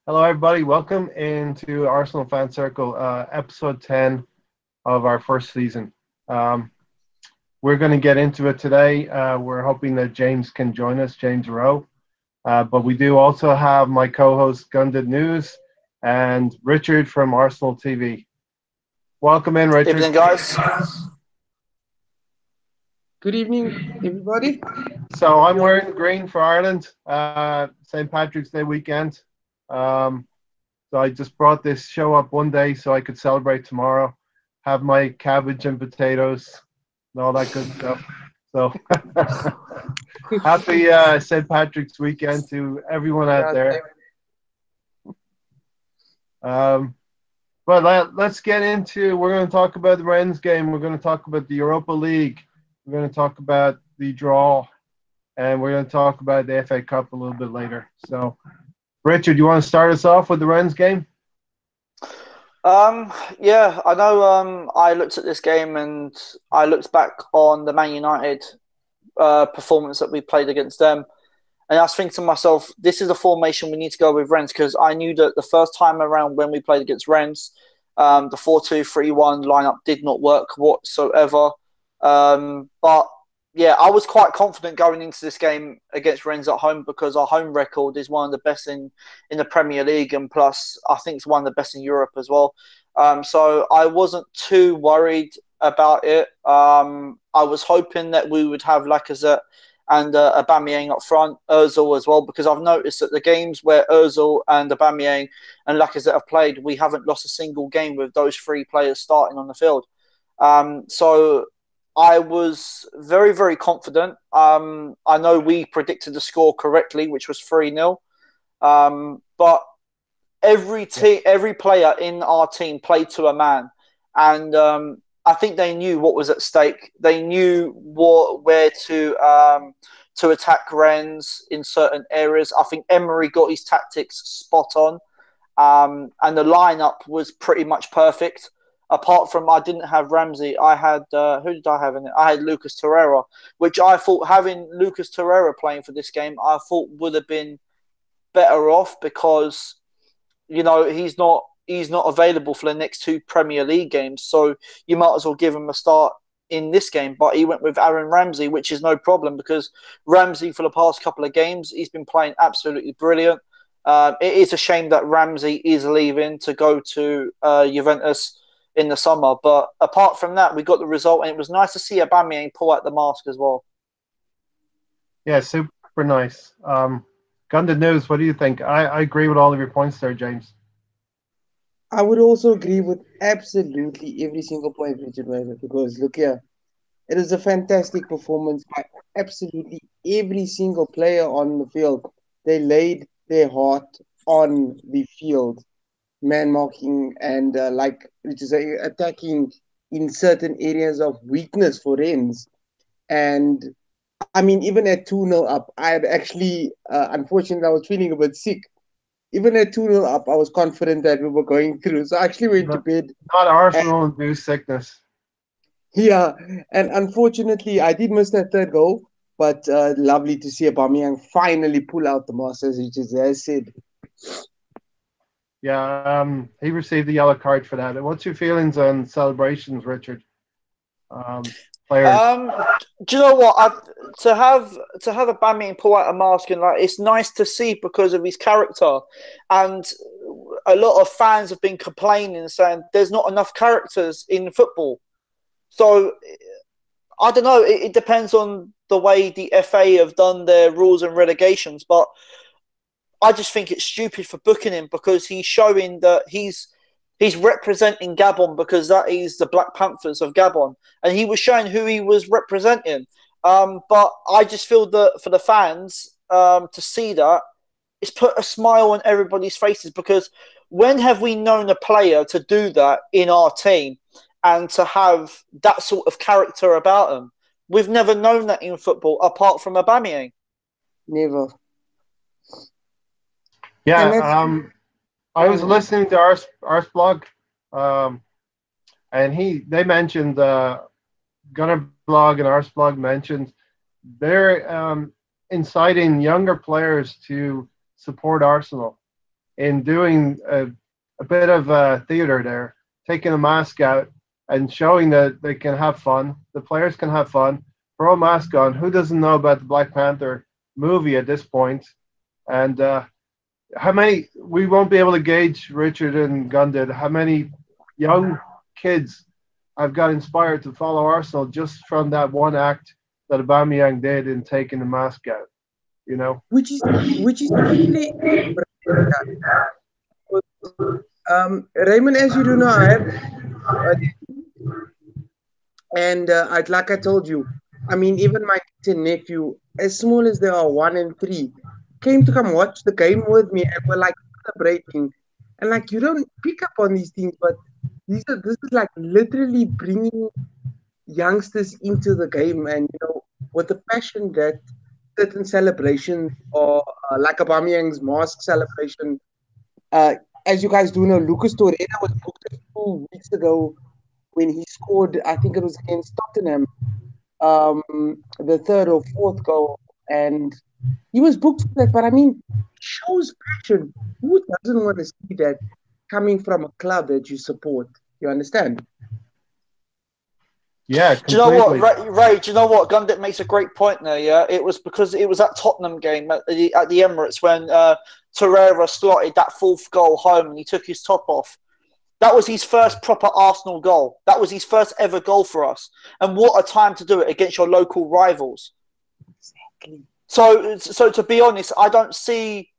Hello, everybody. Welcome into Arsenal Fan Circle, episode 10 of our first season. We're going to get into it today. We're hoping that James can join us, James Rowe. But we do also have my co-host Gundit News and Richard from Arsenal TV. Welcome in, Richard. Evening, guys. Good evening, everybody. So I'm wearing green for Ireland, St. Patrick's Day weekend. So I just brought this show up one day so I could celebrate tomorrow, have my cabbage and potatoes and all that good stuff. So happy St. Patrick's weekend to everyone out there. But let's get into, we're going to talk about the Rennes game. We're going to talk about the Europa League. We're going to talk about the draw. And we're going to talk about the FA Cup a little bit later. So, Richard, you want to start us off with the Rennes game? Yeah, I know. I looked at this game and I looked back on the Man United performance that we played against them, and I was thinking to myself, this is a formation we need to go with Rennes, because I knew that the first time around when we played against Rennes, the 4-2-3-1 lineup did not work whatsoever. But yeah, I was quite confident going into this game against Rennes at home, because our home record is one of the best in the Premier League, and plus I think it's one of the best in Europe as well. So I wasn't too worried about it. I was hoping that we would have Lacazette and Aubameyang up front, Ozil as well, because I've noticed that the games where Ozil and Aubameyang and Lacazette have played, we haven't lost a single game with those three players starting on the field. So I was very, very confident. I know we predicted the score correctly, which was 3-0. But every player in our team played to a man. And I think they knew what was at stake. They knew where to attack Rennes in certain areas. I think Emery got his tactics spot on. And the lineup was pretty much perfect. Apart from, I didn't have Ramsey. I had, who did I have in it? I had Lucas Torreira, which I thought having Lucas Torreira playing for this game, I thought would have been better off, because, he's not available for the next two Premier League games. So you might as well give him a start in this game. But he went with Aaron Ramsey, which is no problem, because Ramsey for the past couple of games, he's been playing absolutely brilliant. It is a shame that Ramsey is leaving to go to Juventus in the summer, but apart from that, we got the result, and it was nice to see Aubameyang pull out the mask as well. Yeah, super nice. Gundit News, what do you think? I agree with all of your points there, James. I would also agree with absolutely every single point Richard made, because look here, it is a fantastic performance by absolutely every single player on the field. They laid their heart on the field, man marking and which is attacking in certain areas of weakness for Rennes. And I mean, even at 2-0 up, I had actually, unfortunately, I was feeling a bit sick. Even at 2-0 up, I was confident that we were going through. So I actually went to bed. Not Arsenal-induced sickness. Yeah, and unfortunately, I did miss that third goal. But lovely to see Aubameyang finally pull out the mask, as Richard has said. Yeah, he received the yellow card for that. What's your feelings on celebrations, Richard? Players. Do you know what? To have Aubameyang pull out a mask, and it's nice to see because of his character. And a lot of fans have been complaining, saying there's not enough characters in football. So I don't know. It depends on the way the FA have done their rules and relegations, but I just think it's stupid for booking him, because he's showing that he's representing Gabon, because that is the Black Panthers of Gabon, and he was showing who he was representing. But I just feel that for the fans to see that, it's put a smile on everybody's faces, because when have we known a player to do that in our team and to have that sort of character about them? We've never known that in football, apart from Aubameyang. Never. Yeah, I was listening to our blog, and they mentioned Gunnar blog and our blog mentioned they're inciting younger players to support Arsenal. in doing a bit of theater there, taking a mask out and showing that they can have fun. The players can have fun. Throw a mask on. Who doesn't know about the Black Panther movie at this point? And how many, we won't be able to gauge, Richard and Gundit, how many young kids have got inspired to follow Arsenal just from that one act that Aubameyang did in taking the mask out, you know? Which is actually Raymond, as you do know, I have and like I told you, I mean, even my niece and nephew, as small as they are, 1 and 3, came to come watch the game with me and were like celebrating. And like you don't pick up on these things, but this is like literally bringing youngsters into the game, and with the passion that certain celebrations or like Aubameyang's mask celebration. As you guys do know, Lucas Torreira was booked a few weeks ago when he scored, I think it was against Tottenham, the third or fourth goal, and he was booked for that. But I mean, shows passion. Who doesn't want to see that coming from a club that you support? You understand? Yeah, Do you know completely. what, Ray? Do you know what? Gundit makes a great point there. Yeah, it was because it was that Tottenham game at the Emirates when Torreira slotted that fourth goal home and he took his top off. That was his first proper Arsenal goal. That was his first ever goal for us. And what a time to do it against your local rivals. Exactly. So to be honest, I don't see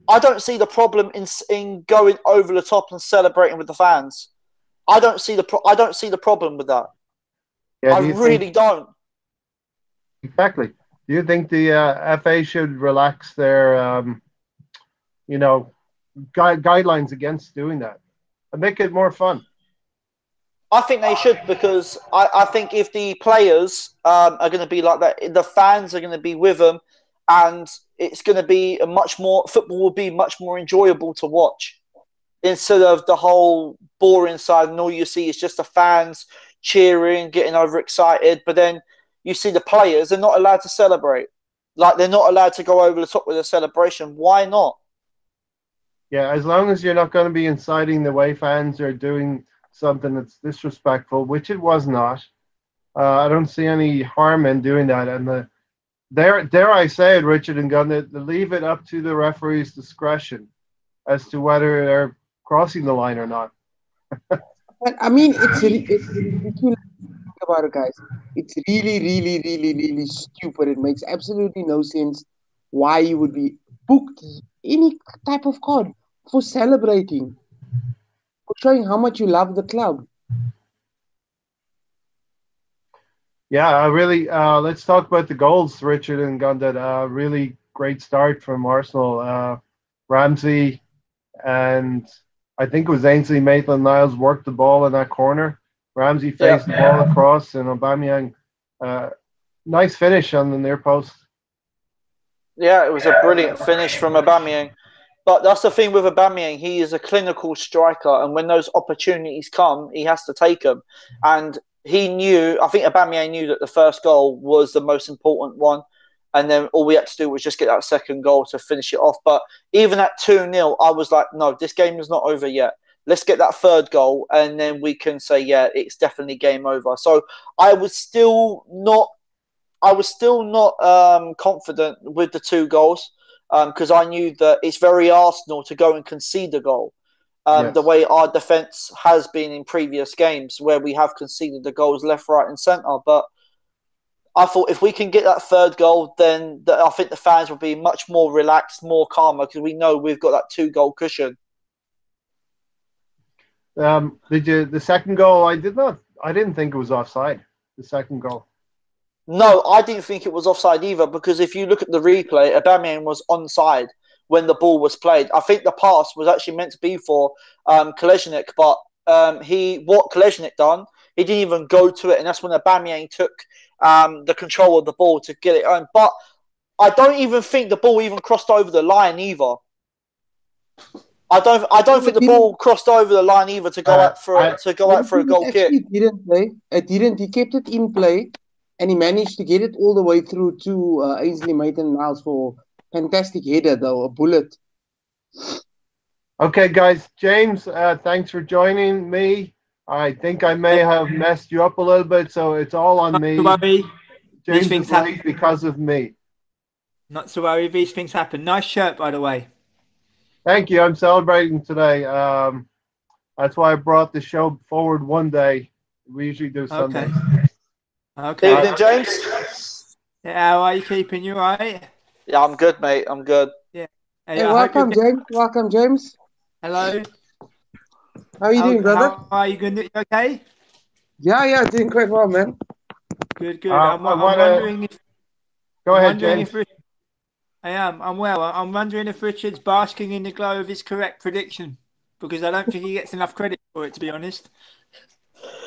the problem in going over the top and celebrating with the fans. I don't see the problem with that. Yeah, I really don't. Exactly. Do you think the FA should relax their, guidelines against doing that and make it more fun? I think they should, because I think if the players are going to be like that, the fans are going to be with them, and it's going to be football will be much more enjoyable to watch instead of the whole boring side and all you see is just the fans cheering, getting overexcited. But then you see the players are not allowed to celebrate. Like, they're not allowed to go over the top with a celebration. Why not? Yeah, as long as you're not going to be inciting the way fans are doing something that's disrespectful, which it was not. I don't see any harm in doing that. And dare I say it, Richard and Gunn, leave it up to the referee's discretion as to whether they're crossing the line or not. But I mean, it's ridiculous about it, guys. It's really, really, really, really stupid. It makes absolutely no sense why you would be booked any type of card for celebrating, for showing how much you love the club. Yeah, I really. Let's talk about the goals, Richard and Gundit. Really great start from Arsenal. Ramsey and I think it was Ainsley Maitland-Niles worked the ball in that corner. Ramsey faced the ball across, and Aubameyang, nice finish on the near post. Yeah, it was a brilliant finish from Aubameyang. But that's the thing with Aubameyang. He is a clinical striker, and when those opportunities come, he has to take them. And he knew, I think Aubameyang knew that the first goal was the most important one. And then all we had to do was just get that second goal to finish it off. But even at 2-0, I was like, no, this game is not over yet. Let's get that third goal, and then we can say, yeah, it's definitely game over. So I was still not confident with the 2 goals, because I knew that it's very Arsenal to go and concede a goal. Yes. The way our defence has been in previous games where we have conceded the goals left, right and centre. But I thought if we can get that third goal, then I think the fans will be much more relaxed, more calmer, because we know we've got that 2-goal cushion. The second goal? I didn't think it was offside. The second goal. No, I didn't think it was offside either, because if you look at the replay, Aubameyang was onside when the ball was played. I think the pass was actually meant to be for Kolasinac, but what Kolasinac done, he didn't even go to it, and that's when Aubameyang took the control of the ball to get it on. But I don't even think the ball even crossed over the line either. I don't think the ball crossed over the line either to go out for a goal kick. It didn't play. It didn't. He kept it in play, and he managed to get it all the way through to Ainsley Maitland-Niles for fantastic header, though, a bullet. Okay, guys. James, thanks for joining me. I think I may have messed you up a little bit, so it's all on Not to me. worry. These James things is happen. late because of me. Not to worry. These things happen. Nice shirt, by the way. Thank you. I'm celebrating today. That's why I brought the show forward one day. We usually do Okay. Sundays. Okay. Evening, James. Yeah, how are you keeping? You all right? Yeah, I'm good, mate. I'm good. Yeah. Hey, I hope you're welcome, James. Welcome, James. Hello. How are you doing, brother? How are you going? You okay? Yeah, doing quite well, man. Good, good. I'm I want to wondering if go I'm ahead, wondering James. if I am. I'm well. I'm wondering if Richard's basking in the glow of his correct prediction because I don't think he gets enough credit for it, to be honest.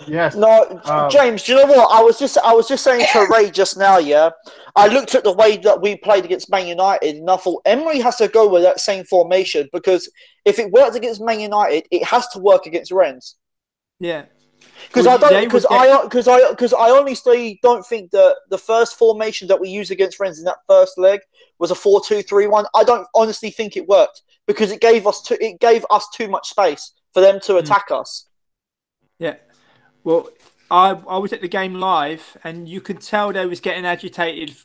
Yes. No, James. Do you know what? I was just saying to Ray just now. Yeah, I looked at the way that we played against Man United, and I thought Emery has to go with that same formation because if it worked against Man United, it has to work against Rennes. Yeah. Because I honestly don't think that the first formation that we used against Rennes in that first leg was a 4-2-3-1. I don't honestly think it worked because it gave us too much space for them to attack us. Yeah. Well, I was at the game live, and you could tell they was getting agitated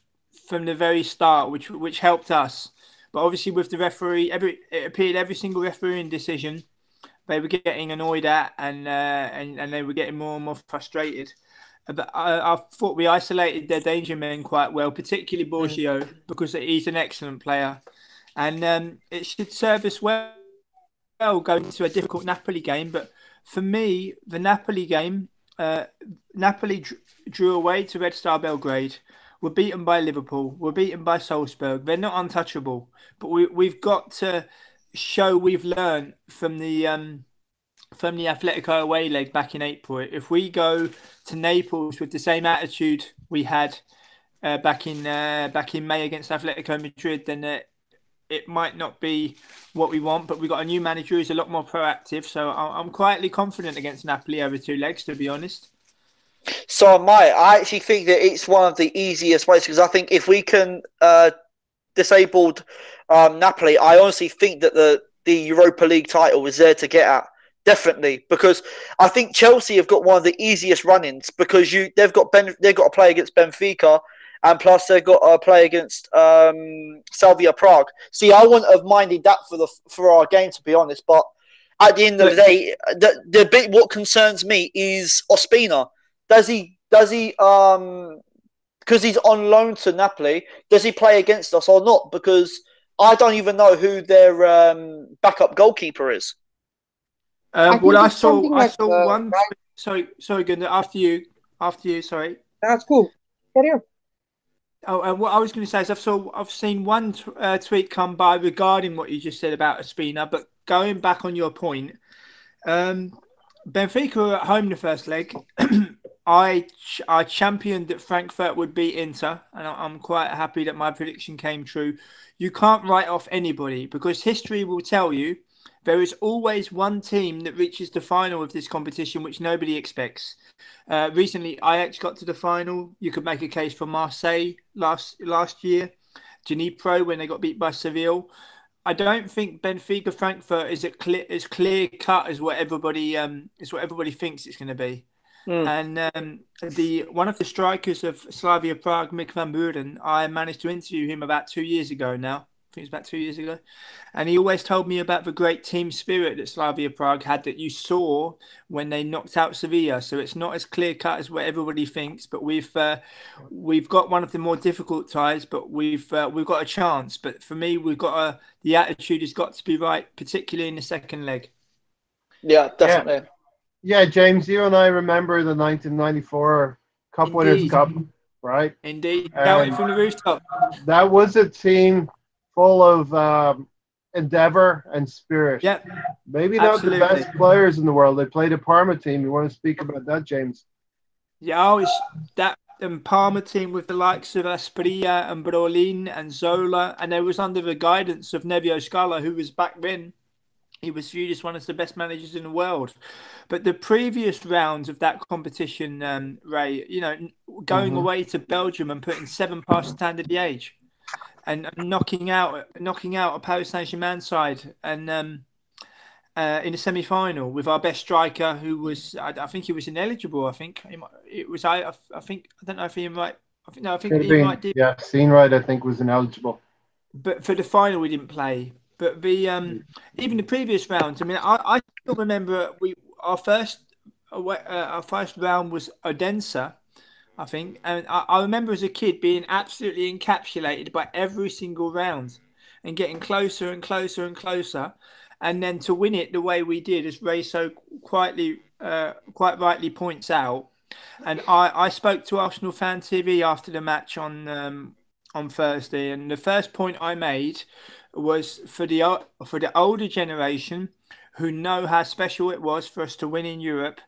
from the very start, which helped us. But obviously, with the referee, it appeared every single refereeing decision they were getting annoyed at, and they were getting more and more frustrated. But I thought we isolated their danger men quite well, particularly Borgio, because he's an excellent player, and it should serve us well going into a difficult Napoli game. But for me, the Napoli game, Napoli drew away to Red Star Belgrade. We're beaten by Liverpool. We're beaten by Salzburg. They're not untouchable, but we've got to show we've learned from the Atletico away leg back in April. If we go to Naples with the same attitude we had back in May against Atletico Madrid, then it might not be what we want. But we've got a new manager who's a lot more proactive, so I'm quietly confident against Napoli over two legs, to be honest. So I actually think that it's one of the easiest ways because I think if we can disable Napoli, I honestly think that the Europa League title is there to get at. Definitely, because I think Chelsea have got one of the easiest run-ins because they've got to play against Benfica, and plus they've got to play against Slavia Prague. See, I wouldn't have minded that for our game, to be honest. But at the end of the day, the bit what concerns me is Ospina. Does he because he's on loan to Napoli? Does he play against us or not? Because I don't even know who their backup goalkeeper is. I saw one. Sorry, Gundit. After you. Sorry. That's cool. Carry on. Oh, what I was going to say is I've seen one tweet come by regarding what you just said about Ospina, but going back on your point, Benfica were at home the first leg. I championed that Frankfurt would beat Inter, and I'm quite happy that my prediction came true. You can't write off anybody because history will tell you there is always one team that reaches the final of this competition which nobody expects. Recently, Ajax got to the final. You could make a case for Marseille last year. Dnipro when they got beat by Seville. I don't think Benfica Frankfurt is as clear cut as what everybody thinks it's going to be. And one of the strikers of Slavia Prague, Mick van Buren, I managed to interview him about 2 years ago now. I think it was about 2 years ago. And he always told me about the great team spirit that Slavia Prague had that you saw when they knocked out Sevilla. So it's not as clear cut as what everybody thinks, but we've got one of the more difficult ties, but we've got a chance. But for me, the attitude has got to be right, particularly in the second leg. Yeah, definitely. Yeah, James, you and I remember the 1994 Cup Winners' Cup, right? Indeed. Shouting from the rooftop. That was a team full of endeavor and spirit. Yeah, maybe not the best players in the world. They played a Parma team. You want to speak about that, James? Yeah, it's that Parma team with the likes of Asprilla and Brolin and Zola, and they was under the guidance of Nevio Scala, who was back then. He was viewed as one of the best managers in the world. But the previous rounds of that competition, Ray, going away to Belgium and putting 7 past Standard Liège and knocking out a Paris Saint-Germain side. And in the semi-final with our best striker, who was I think he was ineligible. I think it was I think I don't know if he might. I think Could have he been, might do. yeah, Seanwright, I think, was ineligible. But for the final, we didn't play. But the even the previous rounds. I mean, I still remember our first round was Odense, I think, and I remember as a kid being absolutely encapsulated by every single round and getting closer and closer and closer, and then to win it the way we did, as Ray so quite rightly points out. And I spoke to Arsenal Fan TV after the match on Thursday, and the first point I made was for the older generation who know how special it was for us to win in Europe.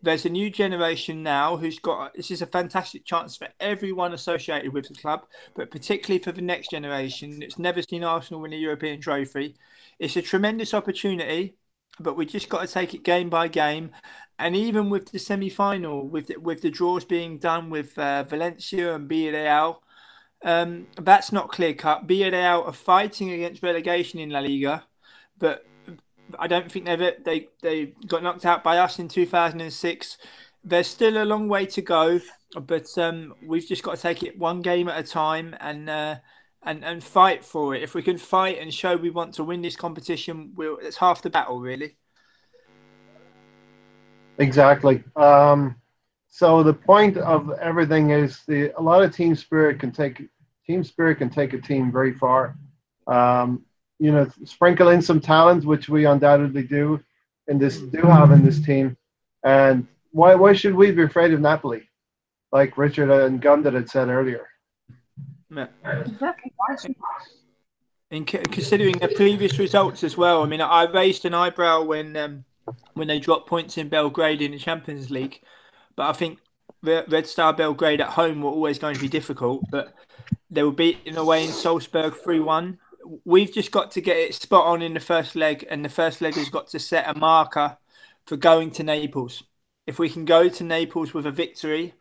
There's a new generation now who's got this is a fantastic chance for everyone associated with the club, but particularly for the next generation that's never seen Arsenal win a European trophy. It's a tremendous opportunity, but we just got to take it game by game. And even with the semi-final, with the draws being done with Valencia and Villarreal, that's not clear cut. Villarreal are fighting against relegation in La Liga, but I don't think they got knocked out by us in 2006. There's still a long way to go, but we've just got to take it one game at a time and fight for it. If we can fight and show we want to win this competition, it's half the battle, really. Exactly. So the point of everything is a lot of team spirit can take a team very far. Sprinkle in some talent, which we undoubtedly do have in this team. And why should we be afraid of Napoli? Like Richard and Gundit had said earlier. Yeah. And considering the previous results as well, I mean, I raised an eyebrow when they dropped points in Belgrade in the Champions League, but I think Red Star Belgrade at home were always going to be difficult, but they were beaten away in Salzburg 3-1. We've just got to get it spot on in the first leg, and the first leg has got to set a marker for going to Naples. If we can go to Naples with a victory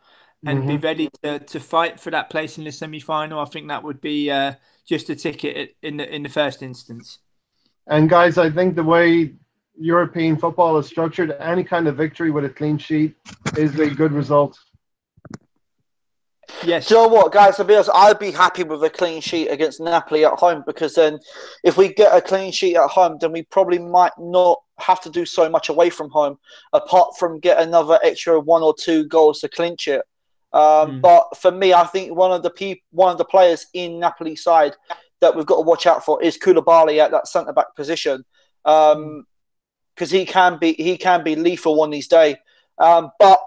and be ready to fight for that place in the semi-final, I think that would be just a ticket in the first instance. And guys, I think the way European football is structured, any kind of victory with a clean sheet is a good result. Yes. Do you know what, guys? To be honest, I'd be happy with a clean sheet against Napoli at home, because then if we get a clean sheet at home, then we probably might not have to do so much away from home, apart from get another extra 1 or 2 goals to clinch it. But for me, I think one of the players in Napoli side that we've got to watch out for is Koulibaly at that centre back position, because he can be lethal on his day. But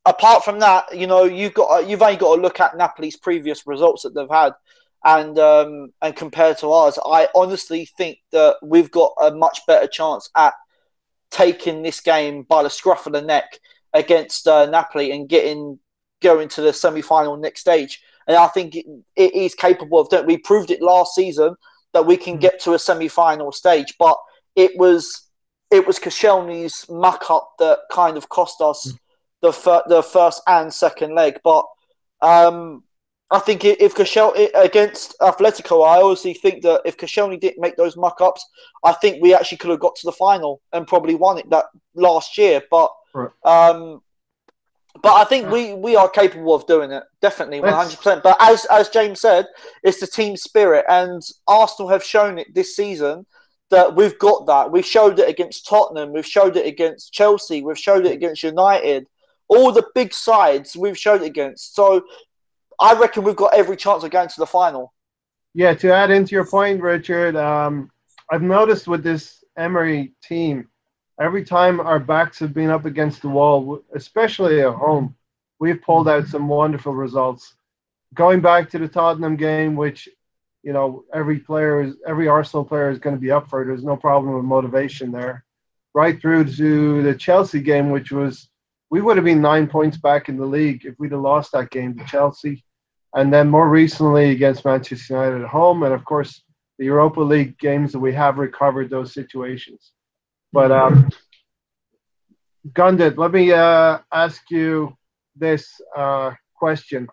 apart from that, you've only got to look at Napoli's previous results that they've had, and compared to ours, I honestly think that we've got a much better chance at taking this game by the scruff of the neck against Napoli and going to the semi-final next stage. And I think it is capable of that. We proved it last season that we can get to a semi-final stage, but it was Koscielny's muck-up that kind of cost us the first and second leg. But I think if Koscielny against Atletico, I honestly think that if Koscielny didn't make those muck-ups, I think we actually could have got to the final and probably won it that last year. But I think we are capable of doing it, definitely, 100%. But as James said, it's the team spirit, and Arsenal have shown it this season that we've got that. We've showed it against Tottenham, we've showed it against Chelsea, we've showed it against United. All the big sides we've showed it against. So I reckon we've got every chance of going to the final. Yeah, to add into your point, Richard, I've noticed with this Emery team, every time our backs have been up against the wall, especially at home, we've pulled out some wonderful results. Going back to the Tottenham game, which, every Arsenal player is going to be up for. There's no problem with motivation there. Right through to the Chelsea game, which was, we would have been 9 points back in the league if we'd have lost that game to Chelsea. And then more recently against Manchester United at home. And, of course, the Europa League games that we have recovered those situations. But Gundit, let me ask you this question.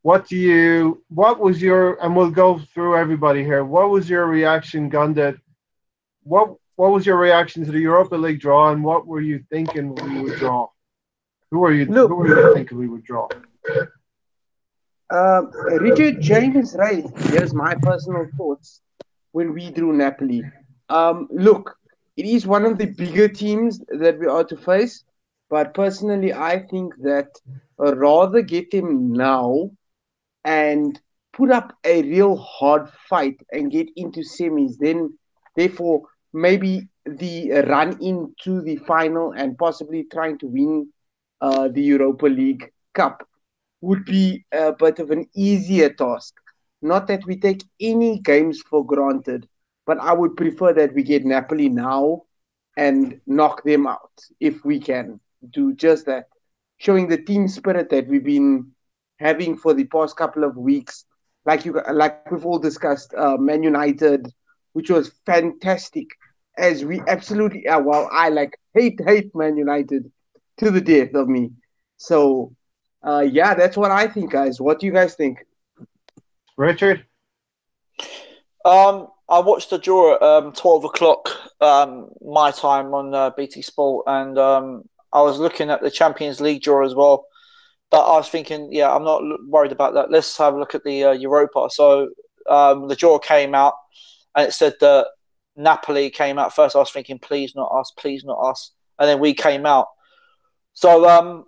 What was your, and we'll go through everybody here, what was your reaction, Gundit? What what was your reaction to the Europa League draw, and what were you thinking we would draw? Who were you thinking we would draw? Richard, James Ray. Here's my personal thoughts when we drew Napoli. Look, it is one of the bigger teams that we are to face, but personally, I think that I'd rather get them now and put up a real hard fight and get into semis, then therefore maybe the run into the final and possibly trying to win the Europa League Cup would be a bit of an easier task. Not that we take any games for granted, but I would prefer that we get Napoli now and knock them out if we can do just that, showing the team spirit that we've been having for the past couple of weeks. Like we've all discussed, Man United, which was fantastic, as we absolutely are. Well, I hate Man United to the death of me. So, yeah, that's what I think, guys. What do you guys think? Richard? I watched the draw at 12 o'clock my time on BT Sport, and I was looking at the Champions League draw as well. But I was thinking, yeah, I'm not worried about that. Let's have a look at the Europa. So the draw came out, and it said that Napoli came out first. I was thinking, please not us, please not us. And then we came out. So,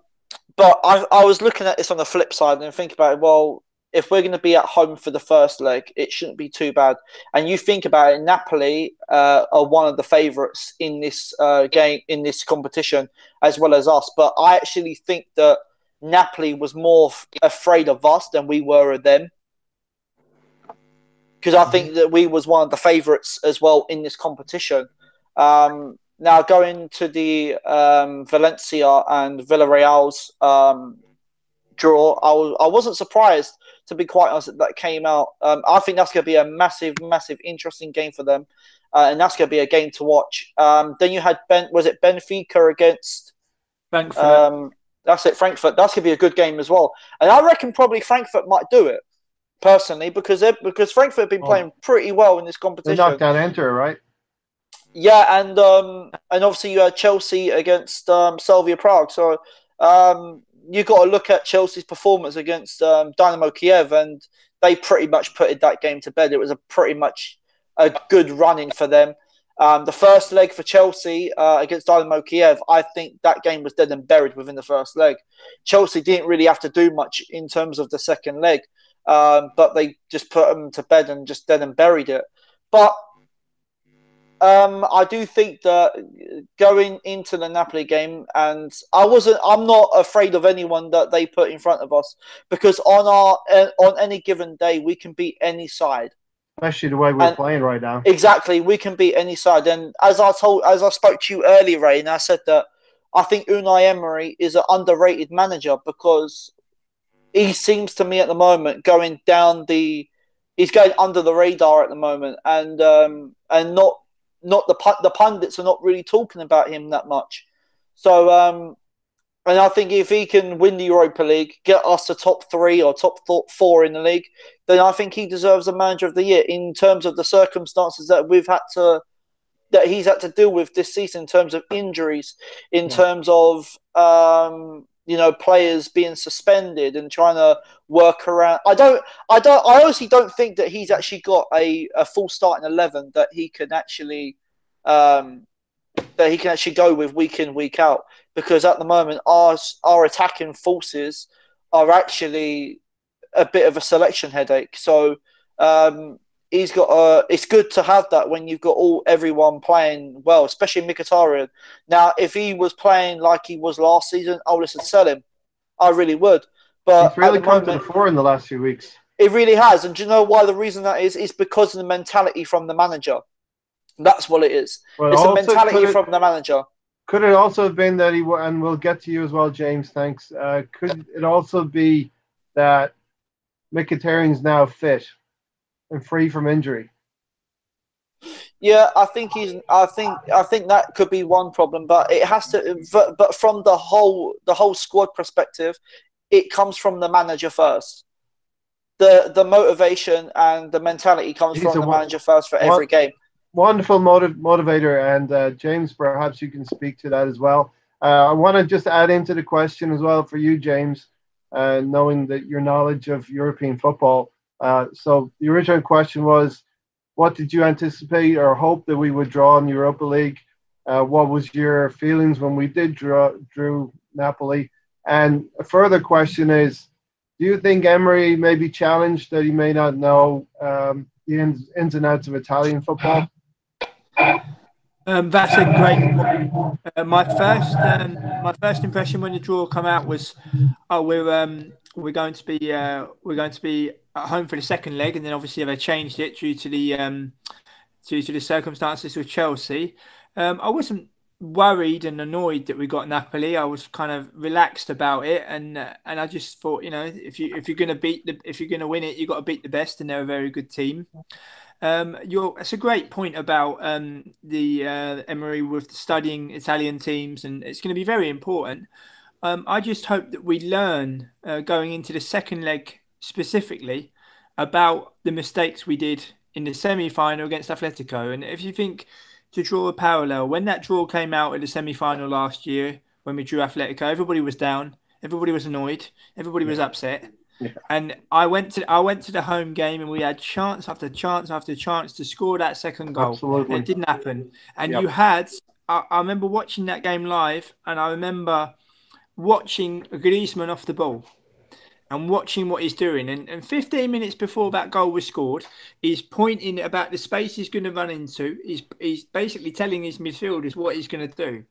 but I was looking at this on the flip side and think about it, well, if we're going to be at home for the first leg, it shouldn't be too bad. And you think about it, Napoli are one of the favourites in this game, in this competition, as well as us. But I actually think that Napoli was more afraid of us than we were of them. Because I think that we was one of the favourites as well in this competition. Now, going to the Valencia and Villarreal's draw, I wasn't surprised, to be quite honest, that came out. I think that's going to be a massive, massive, interesting game for them. And that's going to be a game to watch. Then you had, Benfica against... Frankfurt. That's it, Frankfurt. That's going to be a good game as well. And I reckon probably Frankfurt might do it, personally, because Frankfurt have been playing pretty well in this competition. They knocked down Inter, right? Yeah, and obviously you had Chelsea against Slavia Prague. So you got to look at Chelsea's performance against Dynamo Kiev, and they pretty much put that game to bed. It was pretty much a good run-in for them. The first leg for Chelsea against Dynamo Kiev, I think that game was dead and buried within the first leg. Chelsea didn't really have to do much in terms of the second leg, but they just put them to bed and just dead and buried it. But I do think that going into the Napoli game, and I'm not afraid of anyone that they put in front of us, because on any given day we can beat any side. Especially the way we're playing right now. Exactly, we can beat any side. And as I spoke to you earlier, Ray, and I said that I think Unai Emery is an underrated manager, because he seems to me at the moment he's going under the radar at the moment, and not the pundits are not really talking about him that much. So and I think if he can win the Europa League, get us to top 3 or top 4 in the league, then I think he deserves a Manager of the Year, in terms of the circumstances that he's had to deal with this season, in terms of injuries, in terms of players being suspended and trying to work around. I honestly don't think that he's actually got a full starting 11 that he can actually go with week in, week out, because at the moment our attacking forces are actually a bit of a selection headache. So it's good to have that when you've got everyone playing well, especially Mkhitaryan. Now, if he was playing like he was last season, I would have said sell him. I really would. But he's really come to the fore in the last few weeks. It really has. And do you know why the reason that is? It's because of the mentality from the manager. That's what it is. Well, it's the mentality from the manager. Could it also have been that and we'll get to you as well, James, thanks. Could it also be that Mkhitaryan's now fit and free from injury? Yeah, I think that could be one problem, but it has to. But from the whole squad perspective, it comes from the manager first. The motivation and the mentality comes from the manager first for every game. wonderful motivator, and James, perhaps you can speak to that as well. I want to just add into the question as well for you, James, knowing that your knowledge of European football. So the original question was, what did you anticipate or hope that we would draw in Europa League? What was your feelings when we did drew Napoli? And a further question is, do you think Emery may be challenged that he may not know the ins and outs of Italian football? That's a great point. My first impression when the draw come out was, oh, we're going to be at home for the second leg, and then obviously they changed it due to the circumstances with Chelsea. I wasn't worried and annoyed that we got Napoli. I was kind of relaxed about it, and I just thought, if you're going to win it, you got to beat the best, and they're a very good team. It's a great point about the Emery with studying Italian teams, and it's going to be very important. I just hope that we learn going into the second leg specifically about the mistakes we did in the semi-final against Atletico. And if you think, to draw a parallel, when that draw came out at the semi-final last year, when we drew Atletico, everybody was down, everybody was annoyed, everybody was upset. Yeah. And I went to the home game, and we had chance after chance after chance to score that second goal. Absolutely. And it didn't happen. And I remember watching that game live, and I remember watching Griezmann off the ball and watching what he's doing. And 15 minutes before that goal was scored, he's pointing about the space he's going to run into. He's basically telling his midfielders what he's going to do.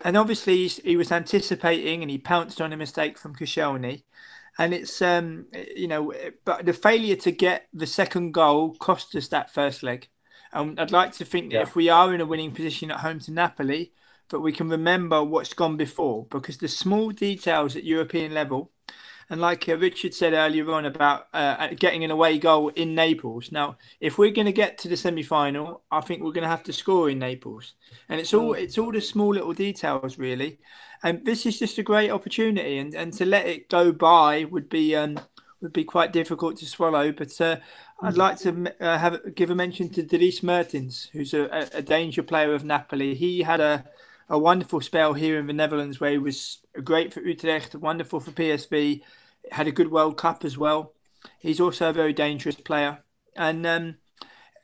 And obviously he was anticipating, and he pounced on a mistake from Koscielny. And it's, but the failure to get the second goal cost us that first leg. And I'd like to think that if we are in a winning position at home to Napoli, that we can remember what's gone before, because the small details at European level, and like Richard said earlier on about getting an away goal in Naples. Now, if we're going to get to the semi-final, I think we're going to have to score in Naples. And it's all the small little details, really. And this is just a great opportunity, and to let it go by would be quite difficult to swallow. But I'd like to give a mention to Dries Mertens, who's a danger player of Napoli. He had a wonderful spell here in the Netherlands where he was great for Utrecht, wonderful for PSV, had a good World Cup as well. He's also a very dangerous player. And,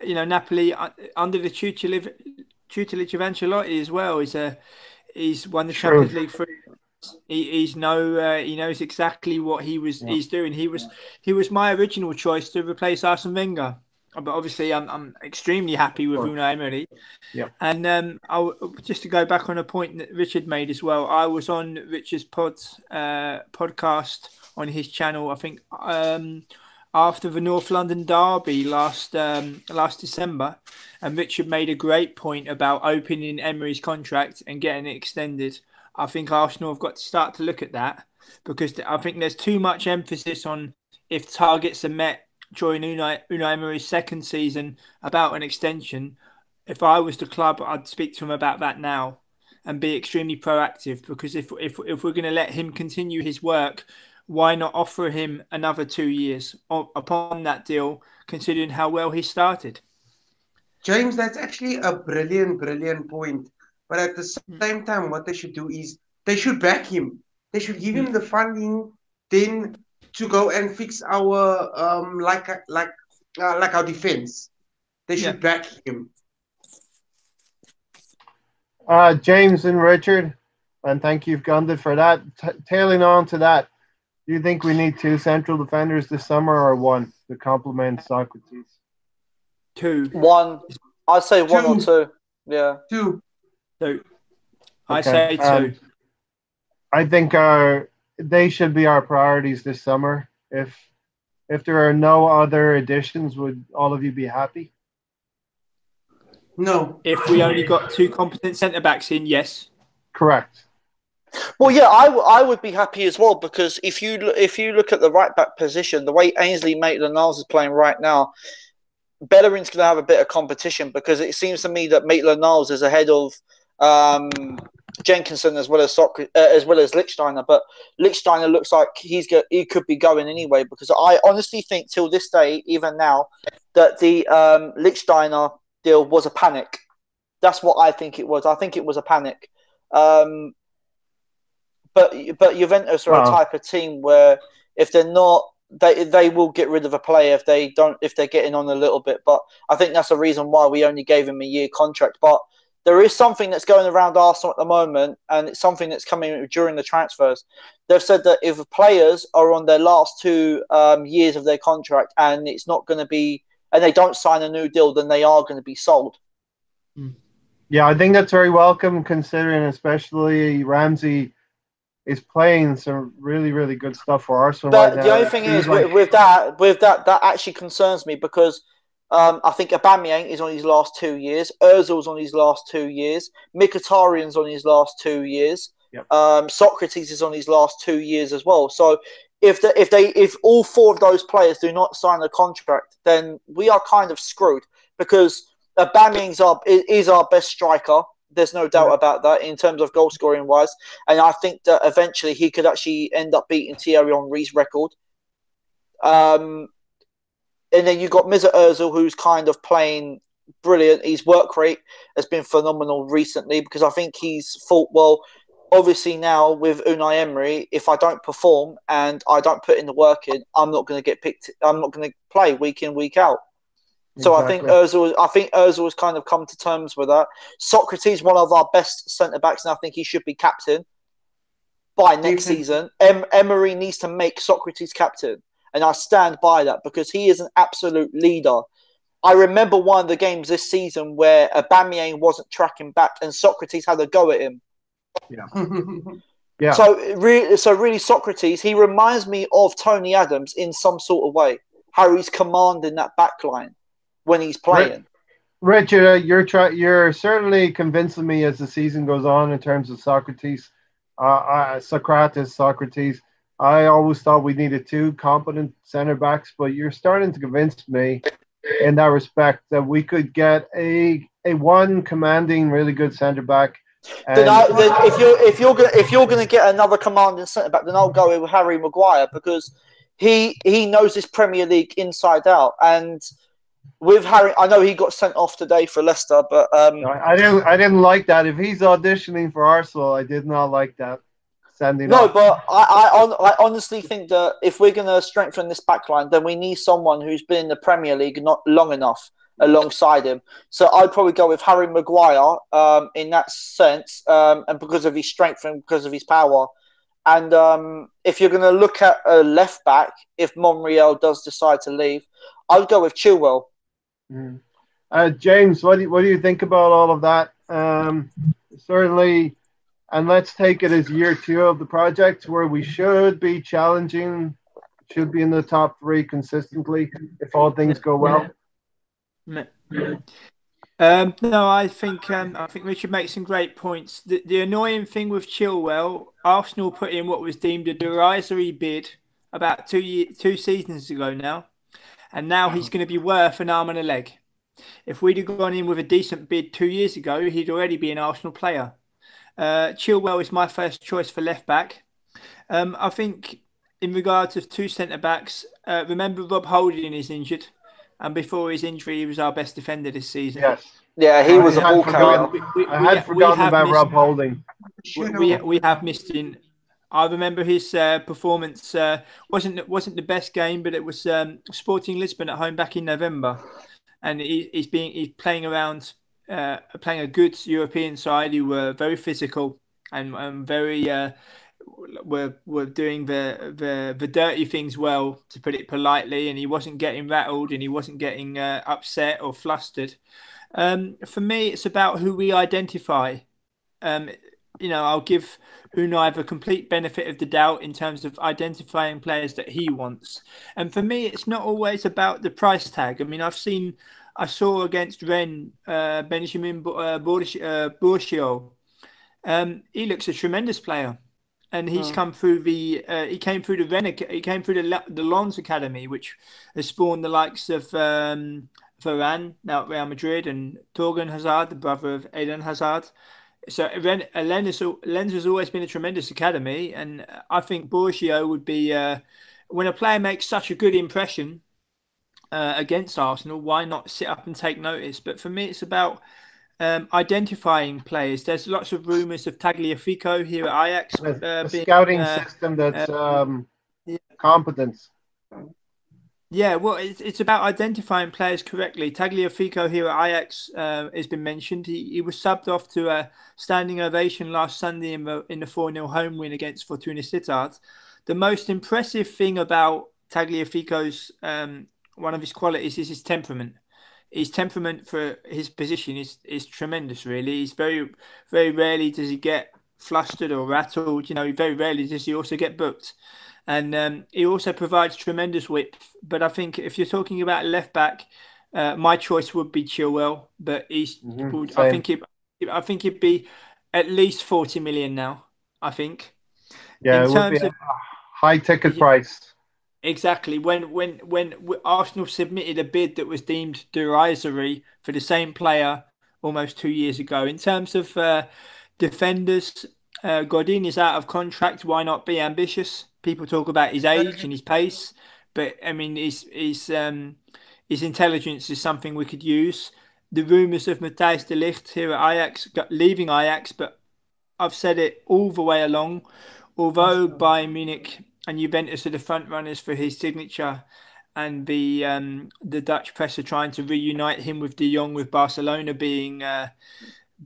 Napoli, under the tutelage of Ancelotti as well, he's won the Champions League for. He knows exactly what he's doing. He was my original choice to replace Arsene Wenger. But obviously, I'm extremely happy with Unai Emery. Yeah. And just to go back on a point that Richard made as well, I was on Richard's podcast on his channel, I think, after the North London derby last December, and Richard made a great point about opening Emery's contract and getting it extended. I think Arsenal have got to start to look at that, because I think there's too much emphasis on if targets are met during Unai Emery's second season about an extension. If I was the club, I'd speak to him about that now and be extremely proactive, because if we're going to let him continue his work, why not offer him another 2 years upon that deal, considering how well he started? James, that's actually a brilliant point. But at the same time, what they should do is they should back him. They should give him the funding then to go and fix our like our defense. They should back him. James and Richard, and thank you, Gundit, for that. Tailing on to that, do you think we need 2 central defenders this summer, or 1 to complement Socrates? 2. 1. I'd say 1 or 2. Yeah. 2. I say 2. I think they should be our priorities this summer. If there are no other additions, would all of you be happy? No. If we only got 2 competent centre-backs in, yes. Correct. Well, yeah, I would be happy as well, because if you look at the right-back position, the way Ainsley Maitland-Niles is playing right now, Bellerin's going to have a bit of competition, because it seems to me that Maitland-Niles is ahead of Jenkinson as well as Lichtsteiner, but Lichtsteiner looks like he could be going anyway, because I honestly think till this day, even now, that the Lichtsteiner deal was a panic. That's what I think it was. I think it was a panic. But Juventus are a type of team where if they're not, they will get rid of a player if they're getting on a little bit. But I think that's the reason why we only gave him a year contract. But there is something that's going around Arsenal at the moment, and it's something that's coming during the transfers. They've said that if players are on their last 2 years of their contract and it's not going to be, and they don't sign a new deal, then they are going to be sold. Yeah, I think that's very welcome, considering especially Ramsey is playing some really, really good stuff for Arsenal right now. The only thing is, with that actually concerns me because I think Aubameyang is on his last 2 years, Ozil's on his last 2 years, Mkhitaryan's on his last 2 years, Socrates is on his last 2 years as well. So if all 4 of those players do not sign a contract, then we are kind of screwed because Aubameyang is our best striker. There's no doubt about that in terms of goal scoring wise. And I think that eventually he could actually end up beating Thierry Henry's record. And then you've got Mesut Ozil, who's kind of playing brilliant. His work rate has been phenomenal recently because I think he's thought, well, obviously now with Unai Emery, if I don't perform and I don't put in the work in, I'm not going to get picked. I'm not going to play week in, week out. So exactly. I think Ozil has kind of come to terms with that. Socrates, one of our best centre backs, and I think he should be captain by next season. Emery needs to make Socrates captain, and I stand by that because he is an absolute leader. I remember one of the games this season where Aubameyang wasn't tracking back, and Socrates had a go at him. Yeah, yeah. So really, Socrates, he reminds me of Tony Adams in some sort of way. How he's commanding that back line when he's playing. Richard, you're certainly convincing me as the season goes on in terms of Socrates. Socrates. I always thought we needed 2 competent centre backs, but you're starting to convince me in that respect that we could get a one commanding, really good centre back. Then if you're gonna get another commanding centre back, then I'll go with Harry Maguire because he knows this Premier League inside out. And with Harry, I know he got sent off today for Leicester, but I didn't like that. If he's auditioning for Arsenal, I did not like that. But I honestly think that if we're going to strengthen this backline, then we need someone who's been in the Premier League not long enough alongside him. So I'd probably go with Harry Maguire in that sense, and because of his strength and because of his power. And if you're going to look at a left back, if Monreal does decide to leave, I'd go with Chilwell. James, what do you think about all of that? Certainly, and let's take it as year 2 of the project, where we should be challenging, should be in the top 3 consistently if all things go well. No, I think Richard makes some great points. The annoying thing with Chilwell, Arsenal put in what was deemed a derisory bid about 2 seasons ago now. And now he's going to be worth an arm and a leg. If we'd have gone in with a decent bid 2 years ago, he'd already be an Arsenal player. Chilwell is my first choice for left back. I think in regards of 2 centre backs, remember Rob Holding is injured, and before his injury, he was our best defender this season. Yes. Yeah, he was a ball carrier. I had forgotten about Rob Holding. We have missed him. I remember his performance wasn't the best game, but it was Sporting Lisbon at home back in November, and he's playing around, playing a good European side who were very physical and very were doing the dirty things well, to put it politely, and he wasn't getting rattled and he wasn't getting upset or flustered. For me, it's about who we identify. I'll give Unai the complete benefit of the doubt in terms of identifying players that he wants. And for me, it's not always about the price tag. I mean, I saw against Rennes, Benjamin Bourchiot. He looks a tremendous player, and he's come through he came through the Lens Academy, which has spawned the likes of Varane now at Real Madrid, and Torgan Hazard, the brother of Eden Hazard. So Lens has always been a tremendous academy, and I think Bourchiot would be when a player makes such a good impression, against Arsenal, why not sit up and take notice? But for me, it's about identifying players. There's lots of rumours of Tagliafico here at Ajax A being. scouting system that's competent. Yeah, well, it's about identifying players correctly. Tagliafico here at Ajax has been mentioned. He was subbed off to a standing ovation last Sunday in the 4-0 home win against Fortuna Sittard. The most impressive thing about Tagliafico's one of his qualities is his temperament. His temperament for his position is tremendous. Really, he's very rarely does he get flustered or rattled. Very rarely does he also get booked. And he also provides tremendous width. But I think if you're talking about left back, my choice would be Chilwell. But I think it'd be at least 40 million now. I think. Yeah, it would be a high ticket price. Exactly. When Arsenal submitted a bid that was deemed derisory for the same player almost 2 years ago. In terms of defenders, Godin is out of contract. Why not be ambitious? People talk about his age and his pace, but I mean, his intelligence is something we could use. The rumours of Matthijs de Ligt here at Ajax, leaving Ajax, but I've said it all the way along. Although Bayern Munich and Juventus are the front runners for his signature, and the Dutch press are trying to reunite him with De Jong, with Barcelona being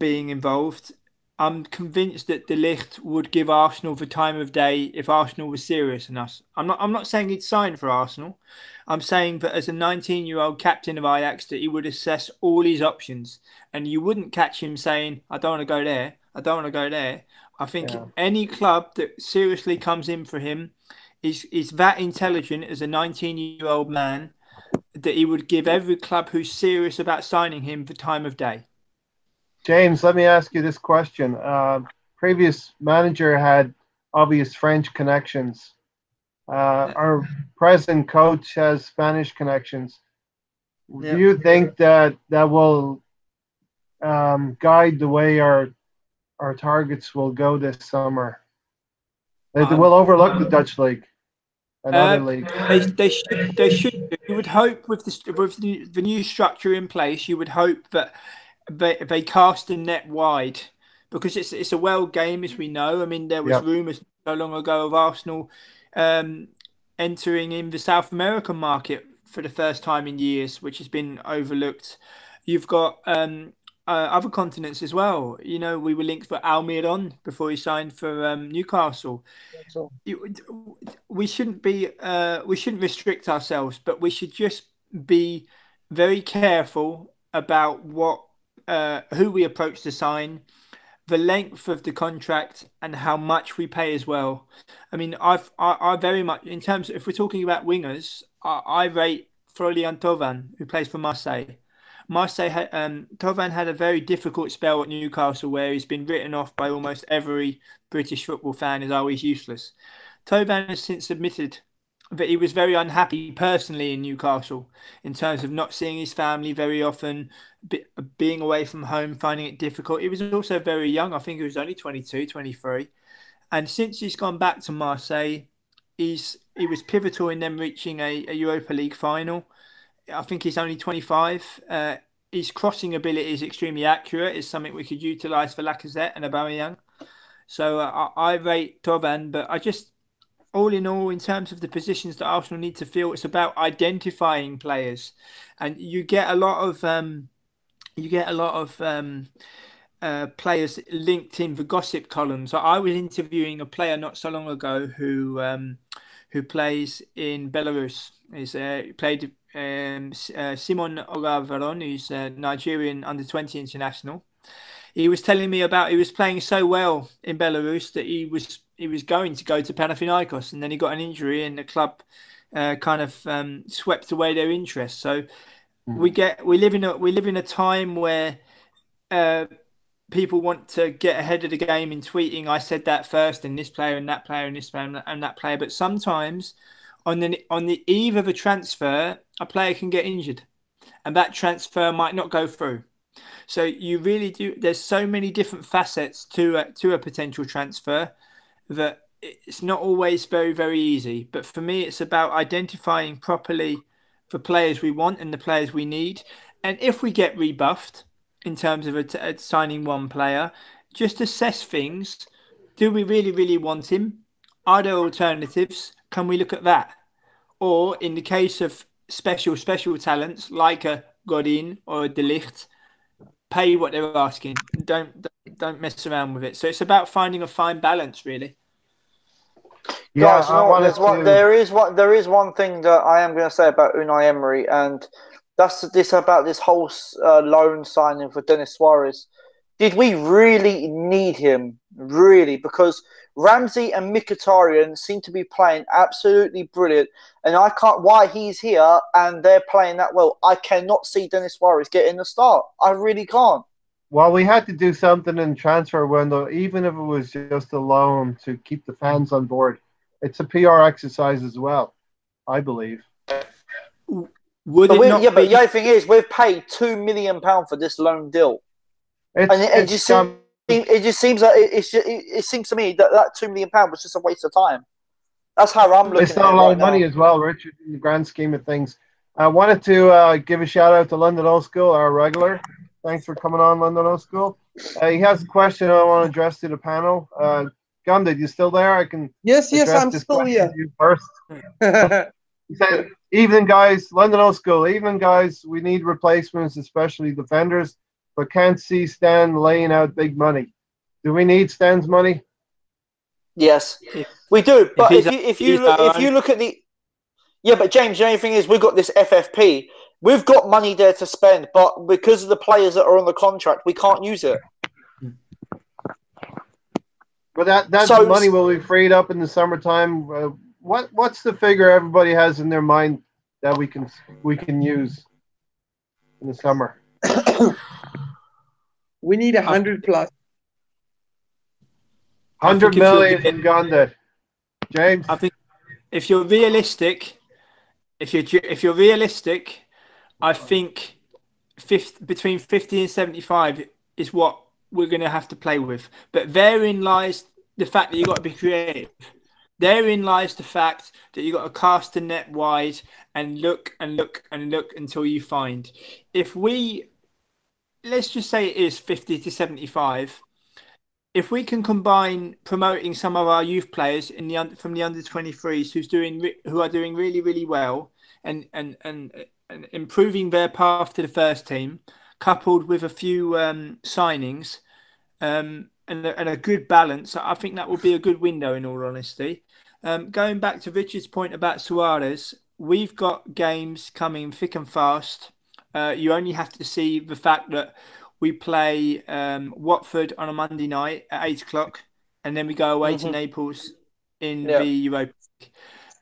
involved, I'm convinced that De Ligt would give Arsenal the time of day if Arsenal was serious enough. I'm not saying he'd sign for Arsenal. I'm saying that as a 19-year-old captain of Ajax, that he would assess all his options, and you wouldn't catch him saying, "I don't want to go there. I don't want to go there." I think any club that seriously comes in for him is that intelligent as a 19-year-old man that he would give every club who's serious about signing him the time of day. James, let me ask you this question. Previous manager had obvious French connections. Our present coach has Spanish connections. Do you think that will guide the way our targets will go this summer? They will overlook the Dutch league and other leagues. They should. You would hope with the new structure in place, you would hope that they cast the net wide, because it's a world game, as we know. I mean, there was rumours so long ago of Arsenal entering in the South American market for the first time in years, which has been overlooked. You've got other continents as well. We were linked for Almiron before he signed for Newcastle. We shouldn't restrict ourselves, but we should just be very careful about who we approach to sign, the length of the contract, and how much we pay as well. I mean, I very much, in terms of, if we're talking about wingers, I rate Florian Thauvin, who plays for Marseille. Thauvin had a very difficult spell at Newcastle, where he's been written off by almost every British football fan as always useless. Thauvin has since admitted that he was very unhappy personally in Newcastle, in terms of not seeing his family very often, being away from home, finding it difficult. He was also very young. I think he was only 22, 23. And since he's gone back to Marseille, he was pivotal in them reaching a Europa League final. I think he's only 25. His crossing ability is extremely accurate. It's something we could utilise for Lacazette and Aubameyang. So I rate Thauvin, but I just, all in all, in terms of the positions that Arsenal need to fill, it's about identifying players, and you get a lot of players linked in the gossip columns. I was interviewing a player not so long ago who plays in Belarus. He played Simon Olavaron, who's a Nigerian under-20 international. He was telling me about, he was playing so well in Belarus that he was going to go to Panathinaikos, and then he got an injury, and the club kind of swept away their interest. So we live in a time where people want to get ahead of the game in tweeting, "I said that first, and this player and that player and this player and that player." But sometimes on the eve of a transfer, a player can get injured, and that transfer might not go through. So you really do. There's so many different facets to a potential transfer that it's not always very, very easy. But for me, it's about identifying properly for players we want and the players we need. And if we get rebuffed in terms of signing one player, just assess things. Do we really, really want him? Are there alternatives? Can we look at that? Or in the case of special talents like a Godin or a De Ligt, pay what they're asking. Don't mess around with it. So it's about finding a fine balance, really. Yeah, Guys, you know what? There is one thing that I am going to say about Unai Emery, and that's about this whole loan signing for Denis Suarez. Did we really need him? Really? Because Ramsey and Mkhitaryan seem to be playing absolutely brilliant, and I can't. Why he's here and they're playing that well? I cannot see Denis Suarez getting the start. I really can't. Well, we had to do something in transfer window, even if it was just a loan to keep the fans on board. It's a PR exercise as well, I believe. But the other thing is, we've paid £2 million for this loan deal, it just seems like it seems to me that £2 million was just a waste of time. That's how I'm looking at it. It's not a lot of money as well, Richard, in the grand scheme of things. I wanted to give a shout out to London Old School, our regular. Thanks for coming on, London Old School. He has a question I want to address to the panel. Gundit, you still there? I can. Yes, I'm still here. You first. He said, "Evening, guys. London Old School. Evening, guys. We need replacements, especially defenders, but can't see Stan laying out big money. Do we need Stan's money?" Yes, we do. But if you look at the but James, the only thing is we've got this FFP. We've got money there to spend, but because of the players that are on the contract, we can't use it. But that money will be freed up in the summertime. What's the figure everybody has in their mind that we can use in the summer? We need 100 plus. 100 million from Gundit. James, I think if you're realistic, I think between 50 and 75 is what we're going to have to play with. But therein lies the fact that you've got to be creative. Therein lies the fact that you've got to cast the net wide and look and look and look until you find. Let's just say it is 50 to 75. If we can combine promoting some of our youth players from the under 23s who are doing really, really well and improving their path to the first team, coupled with a few signings and a good balance, I think that will be a good window, in all honesty. Going back to Richard's point about Suarez, we've got games coming thick and fast. You only have to see the fact that we play Watford on a Monday night at 8 o'clock, and then we go away to Naples in the Europa League.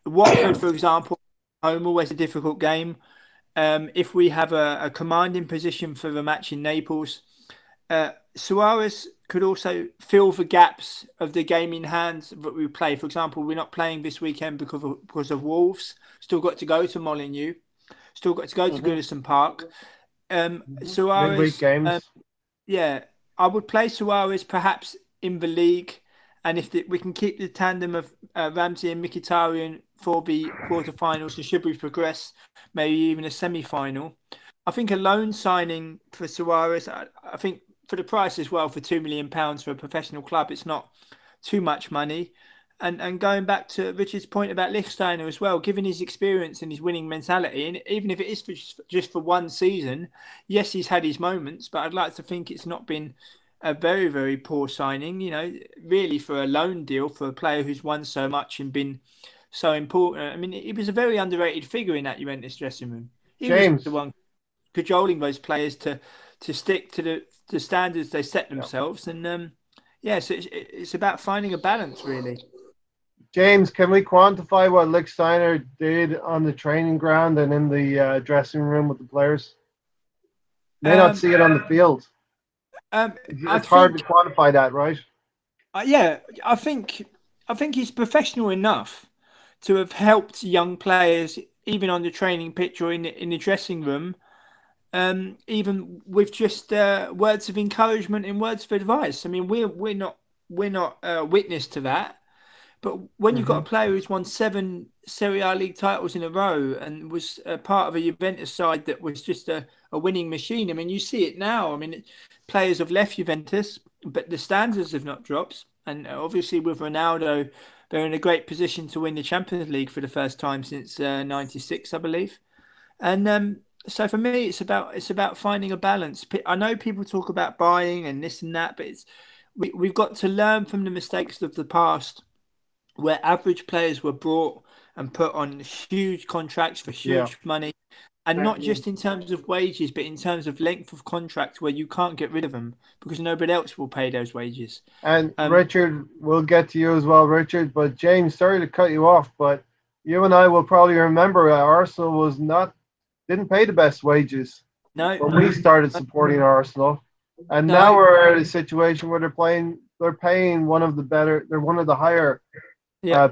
Watford, for example, home, always a difficult game. If we have a commanding position for the match in Naples, Suarez could also fill the gaps of the game in hand that we play. For example, we're not playing this weekend because of Wolves. Still got to go to Molineux. Still got to go to Goodison Park. Suarez, midweek games. I would play Suarez perhaps in the league, and if we can keep the tandem of Ramsey and Mkhitaryan for the quarterfinals, and should we progress, maybe even a semi-final. I think a loan signing for Suarez, I think for the price as well, for £2 million for a professional club, it's not too much money. And going back to Richard's point about Lichtsteiner as well, given his experience and his winning mentality, and even if it is just for one season, yes, he's had his moments, but I'd like to think it's not been a very, very poor signing, really for a loan deal for a player who's won so much and been so important. I mean, he was a very underrated figure in that Juventus dressing room. He was the one cajoling those players to stick to the standards they set themselves. And so it's about finding a balance, really. James, can we quantify what Lichtsteiner did on the training ground and in the dressing room with the players? May not see it on the field. It's hard to quantify that, right? I think he's professional enough to have helped young players, even on the training pitch or in the dressing room, even with just words of encouragement and words of advice. I mean, we're not witness to that. But when you've got a player who's won 7 Serie A league titles in a row and was a part of a Juventus side that was just a winning machine, I mean, you see it now. I mean, players have left Juventus, but the standards have not dropped. And obviously with Ronaldo, they're in a great position to win the Champions League for the first time since '96, I believe. And so for me, it's about finding a balance. I know people talk about buying and this and that, but we've got to learn from the mistakes of the past, where average players were brought and put on huge contracts for huge money, and not just in terms of wages, but in terms of length of contract, where you can't get rid of them because nobody else will pay those wages. And Richard, we'll get to you as well, Richard. But James, sorry to cut you off, but you and I will probably remember Arsenal didn't pay the best wages when we started supporting Arsenal, and now we're at a situation where they're paying one of the higher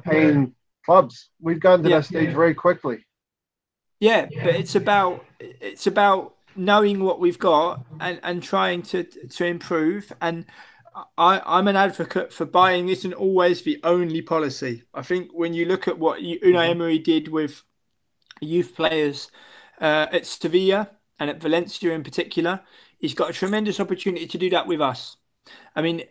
paying clubs. We've gotten to that stage very quickly. Yeah, but it's about knowing what we've got and trying to improve. And I'm an advocate for buying isn't always the only policy. I think when you look at what Unai Emery did with youth players at Sevilla and at Valencia in particular, he's got a tremendous opportunity to do that with us. I mean,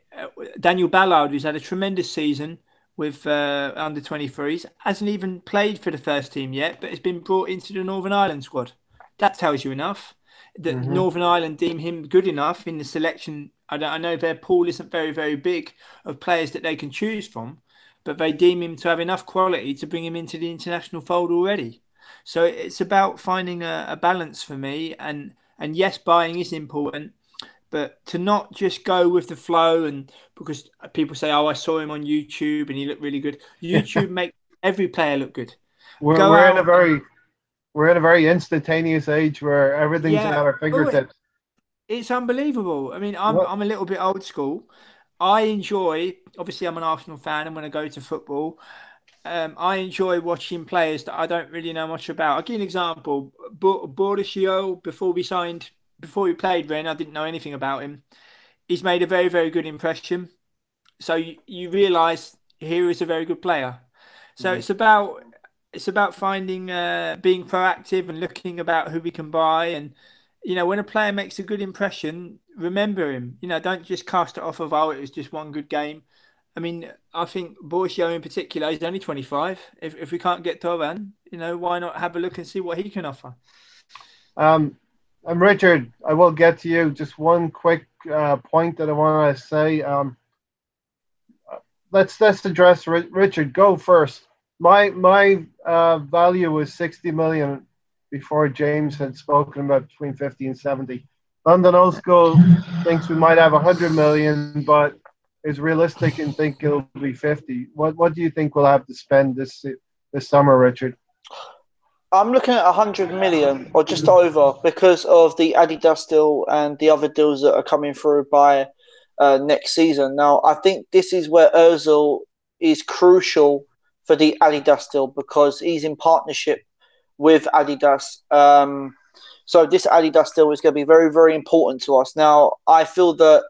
Daniel Ballard, who's had a tremendous season with under 23s, hasn't even played for the first team yet, but has been brought into the Northern Ireland squad. That tells you enough. That Northern Ireland deem him good enough in the selection. I know their pool isn't very, very big of players that they can choose from, but they deem him to have enough quality to bring him into the international fold already. So it's about finding a balance for me. And yes, buying is important, but to not just go with the flow, and because people say, "Oh, I saw him on YouTube and he looked really good." YouTube makes every player look good. We're in a very instantaneous age where everything's at our fingertips. It's unbelievable. I mean, I'm a little bit old school. I enjoy. Obviously, I'm an Arsenal fan, and when I go to football, I enjoy watching players that I don't really know much about. I'll give you an example. Bordesio, before he played Rennes, I didn't know anything about him. He's made a very, very good impression. So you realise here is a very good player. So it's about finding, being proactive and looking about who we can buy. And, when a player makes a good impression, remember him. Don't just cast it off of, oh, it was just one good game. I mean, I think Bordesio in particular, he's only 25. If we can't get Toran, why not have a look and see what he can offer? And Richard, I will get to you. Just one quick point that I want to say. Let's address Richard. Go first. My value was 60 million before James had spoken about between 50 and 70. London Old School thinks we might have 100 million, but is realistic and think it'll be 50. What do you think we'll have to spend this summer, Richard? I'm looking at 100 million or just over because of the Adidas deal and the other deals that are coming through by next season. Now, I think this is where Ozil is crucial for the Adidas deal because he's in partnership with Adidas. So this Adidas deal is going to be very, very important to us. Now, I feel that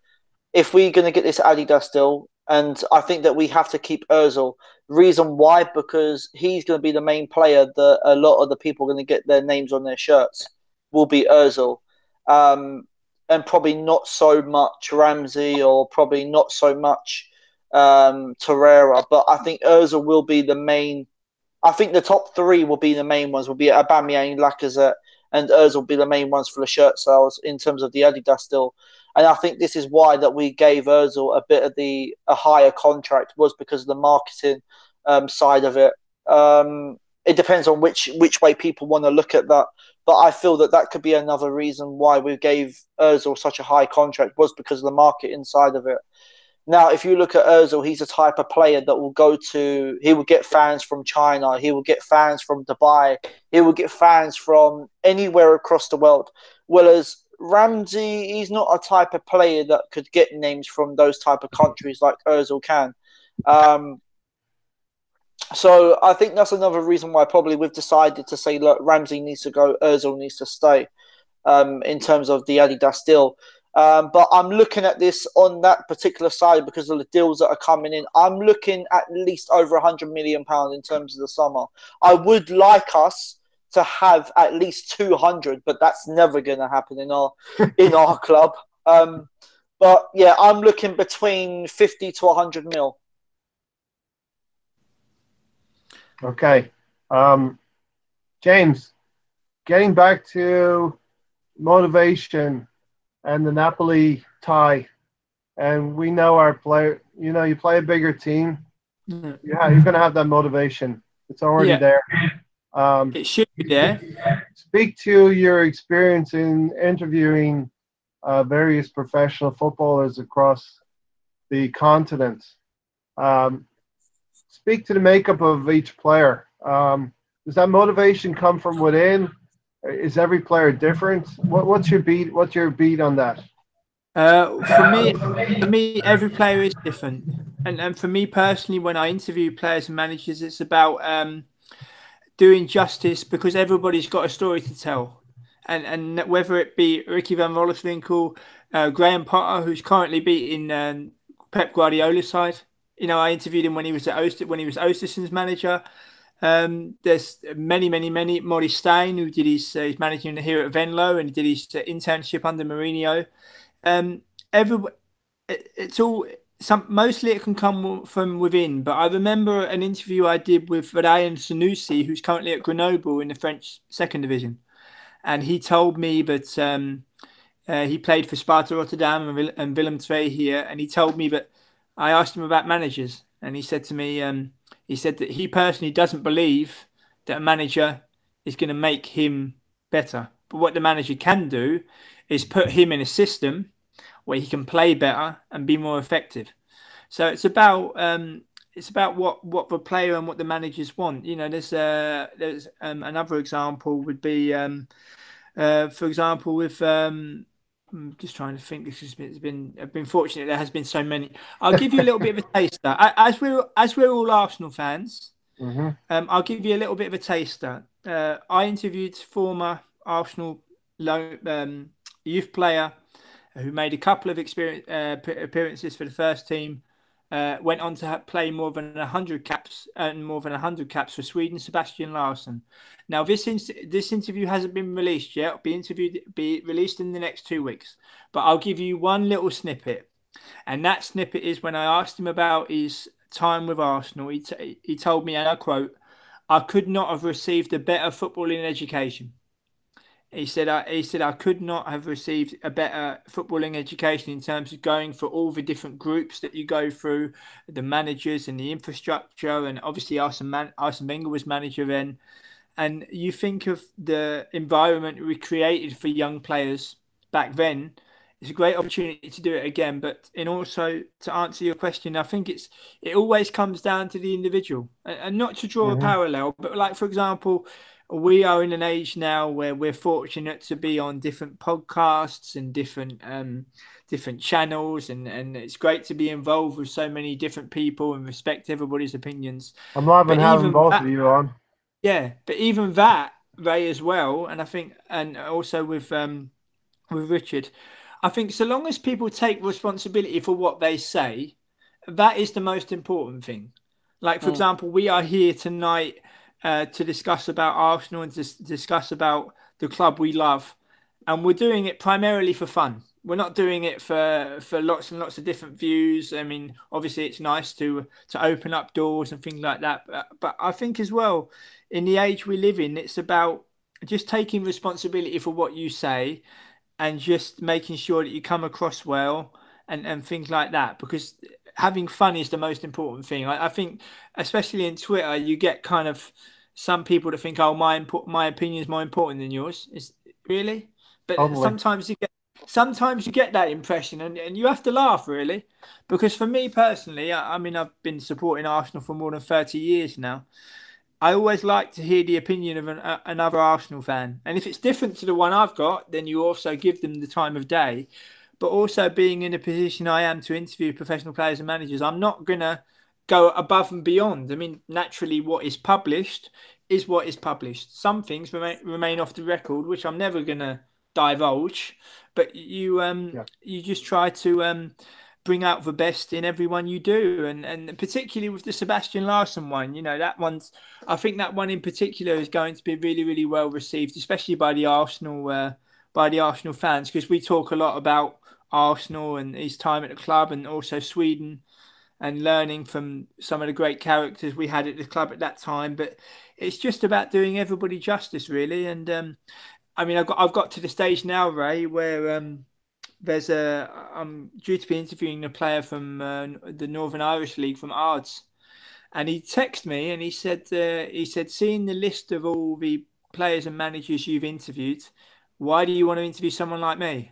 if we're going to get this Adidas deal, and I think that we have to keep Ozil. Reason why? Because he's going to be the main player that a lot of the people are going to get their names on their shirts will be Ozil. And probably not so much Ramsey or probably not so much Torreira. But I think Ozil will be the main. I think the top three will be the main ones. Will be Aubameyang, Lacazette, and Ozil will be the main ones for the shirt sales in terms of the Adidas deal. And I think this is why that we gave Ozil a bit of a higher contract was because of the marketing side of it. It depends on which way people want to look at that. But I feel that could be another reason why we gave Ozil such a high contract was because of the marketing side of it. Now, if you look at Ozil, he's a type of player that he will get fans from China, he will get fans from Dubai, he will get fans from anywhere across the world. Whereas Ramsey, he's not a type of player that could get names from those type of countries like Ozil can. So I think that's another reason why probably we've decided to say, look, Ramsey needs to go, Ozil needs to stay in terms of the Adidas deal. But I'm looking at this on that particular side because of the deals that are coming in. I'm looking at least over £100 million in terms of the summer. I would like us to have at least 200, but that's never going to happen in our club. But yeah, I'm looking between 50 to 100 mil. Okay. James, getting back to motivation and the Napoli tie, and we know our player, you play a bigger team, you're going to have that motivation. It's already there. It should be there. Speak to your experience in interviewing various professional footballers across the continent. Speak to the makeup of each player. Does that motivation come from within? Is every player different? What's your beat? What's your beat on that? For me, every player is different, and for me personally, when I interview players and managers, it's about doing justice because everybody's got a story to tell, and whether it be Ricky van Vollenwinkel, Graham Potter, who's currently beating Pep Guardiola's side. I interviewed him when he was Ostersund's manager. There's many. Maury Stein, who did his managing here at Venlo and he did his internship under Mourinho. Mostly it can come from within. But I remember an interview I did with Ryan Sanusi, who's currently at Grenoble in the French second division, and he told me that he played for Sparta Rotterdam and Willem II here, and he told me that I asked him about managers, and he said to me, he said that he personally doesn't believe that a manager is going to make him better. But what the manager can do is put him in a system where he can play better and be more effective. So it's about what the player and what the managers want. There's another example would be, for example, with. I'm just trying to think. I've been fortunate. There has been so many. I'll give you a little bit of a taster. As we're all Arsenal fans, I'll give you a little bit of a taster. I interviewed former Arsenal youth player who made a couple of appearances for the first team. Went on to play more than 100 caps for Sweden. Sebastian Larsson. Now this interview hasn't been released yet. It'll be released in the next 2 weeks. But I'll give you one little snippet, and that snippet is when I asked him about his time with Arsenal. He told me, and I quote, "I could not have received a better footballing education." He said, I could not have received a better footballing education in terms of going for all the different groups that you go through, the managers and the infrastructure. And obviously Arsene Wenger was manager then. And you think of the environment we created for young players back then. It's a great opportunity to do it again. But also to answer your question, I think it always comes down to the individual. And not to draw a parallel, but like, for example, we are in an age now where we're fortunate to be on different podcasts and different channels, and it's great to be involved with so many different people and respect everybody's opinions. I'm loving having both of you on. Yeah, but even that, Ray, as well, and I think, and also with Richard, I think so long as people take responsibility for what they say, that is the most important thing. Like, for example, we are here tonight to discuss about Arsenal and to discuss about the club we love, and we're doing it primarily for fun. We're not doing it for lots and lots of different views. I mean, obviously it's nice to open up doors and things like that, but I think as well, in the age we live in, it's about just taking responsibility for what you say and just making sure that you come across well and things like that, because having fun is the most important thing. I think, especially in Twitter, you get kind of some people that think, "Oh, my opinion is more important than yours." Is really, but sometimes you get that impression, and you have to laugh, really, because for me personally, I mean, I've been supporting Arsenal for more than 30 years now. I always like to hear the opinion of another Arsenal fan, and if it's different to the one I've got, then you also give them the time of day. But also, being in a position I am to interview professional players and managers, I'm not going to go above and beyond. I mean, naturally, what is published is what is published. Some things remain off the record, which I'm never going to divulge, but you just try to bring out the best in everyone you do, and particularly with the Sebastian Larsson one, I think that one in particular is going to be really, really well received, especially by the Arsenal fans, because we talk a lot about Arsenal and his time at the club, and also Sweden, and learning from some of the great characters we had at the club at that time. But it's just about doing everybody justice, really. And I mean, I've got to the stage now, Ray, where I'm due to be interviewing a player from the Northern Irish League, from Ards, and he texted me and he said, seeing the list of all the players and managers you've interviewed, why do you want to interview someone like me?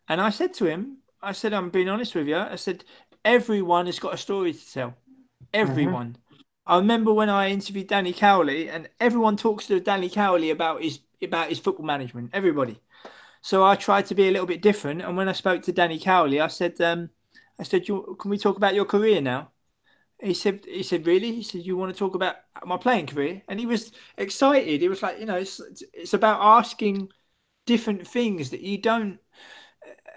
And I said to him, I'm being honest with you. I said, everyone has got a story to tell. Everyone. I remember when I interviewed Danny Cowley, and everyone talks to Danny Cowley about his football management. Everybody. So I tried to be a little bit different. And when I spoke to Danny Cowley, I said, can we talk about your career now? He said, really? He said, you want to talk about my playing career? And he was excited. He was like, it's about asking different things that you don't.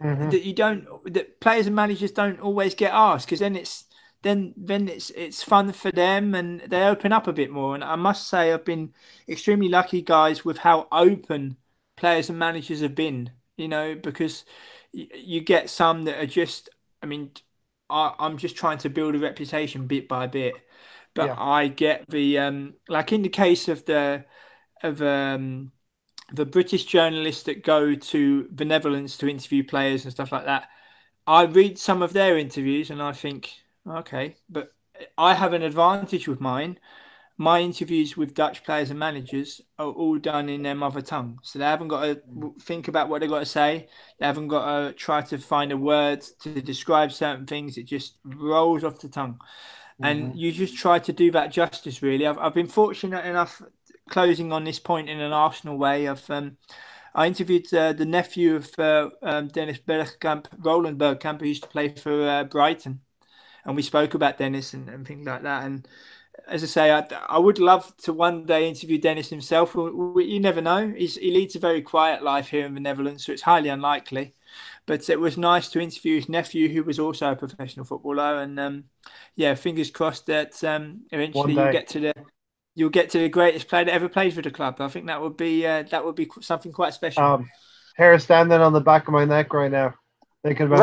That players and managers don't always get asked, because then it's fun for them and they open up a bit more. And I must say, I've been extremely lucky, guys, with how open players and managers have been, because you get some that are just, I mean, I'm just trying to build a reputation bit by bit, but I get the like in the case of the British journalists that go to the Netherlands to interview players and stuff like that, I read some of their interviews and I think, okay, but I have an advantage with mine. My interviews with Dutch players and managers are all done in their mother tongue. So they haven't got to think about what they've got to say. They haven't got to try to find a word to describe certain things. It just rolls off the tongue. And you just try to do that justice, really. I've been fortunate enough, closing on this point in an Arsenal way, I interviewed the nephew of Dennis Bergkamp, Roland Bergkamp, who used to play for Brighton, and we spoke about Dennis and things like that. And as I say, I would love to one day interview Dennis himself. You never know. He leads a very quiet life here in the Netherlands, so it's highly unlikely. But it was nice to interview his nephew, who was also a professional footballer. And fingers crossed that eventually you'll get to the greatest player that ever played for the club. I think that would be something quite special. Hair standing on the back of my neck right now, thinking about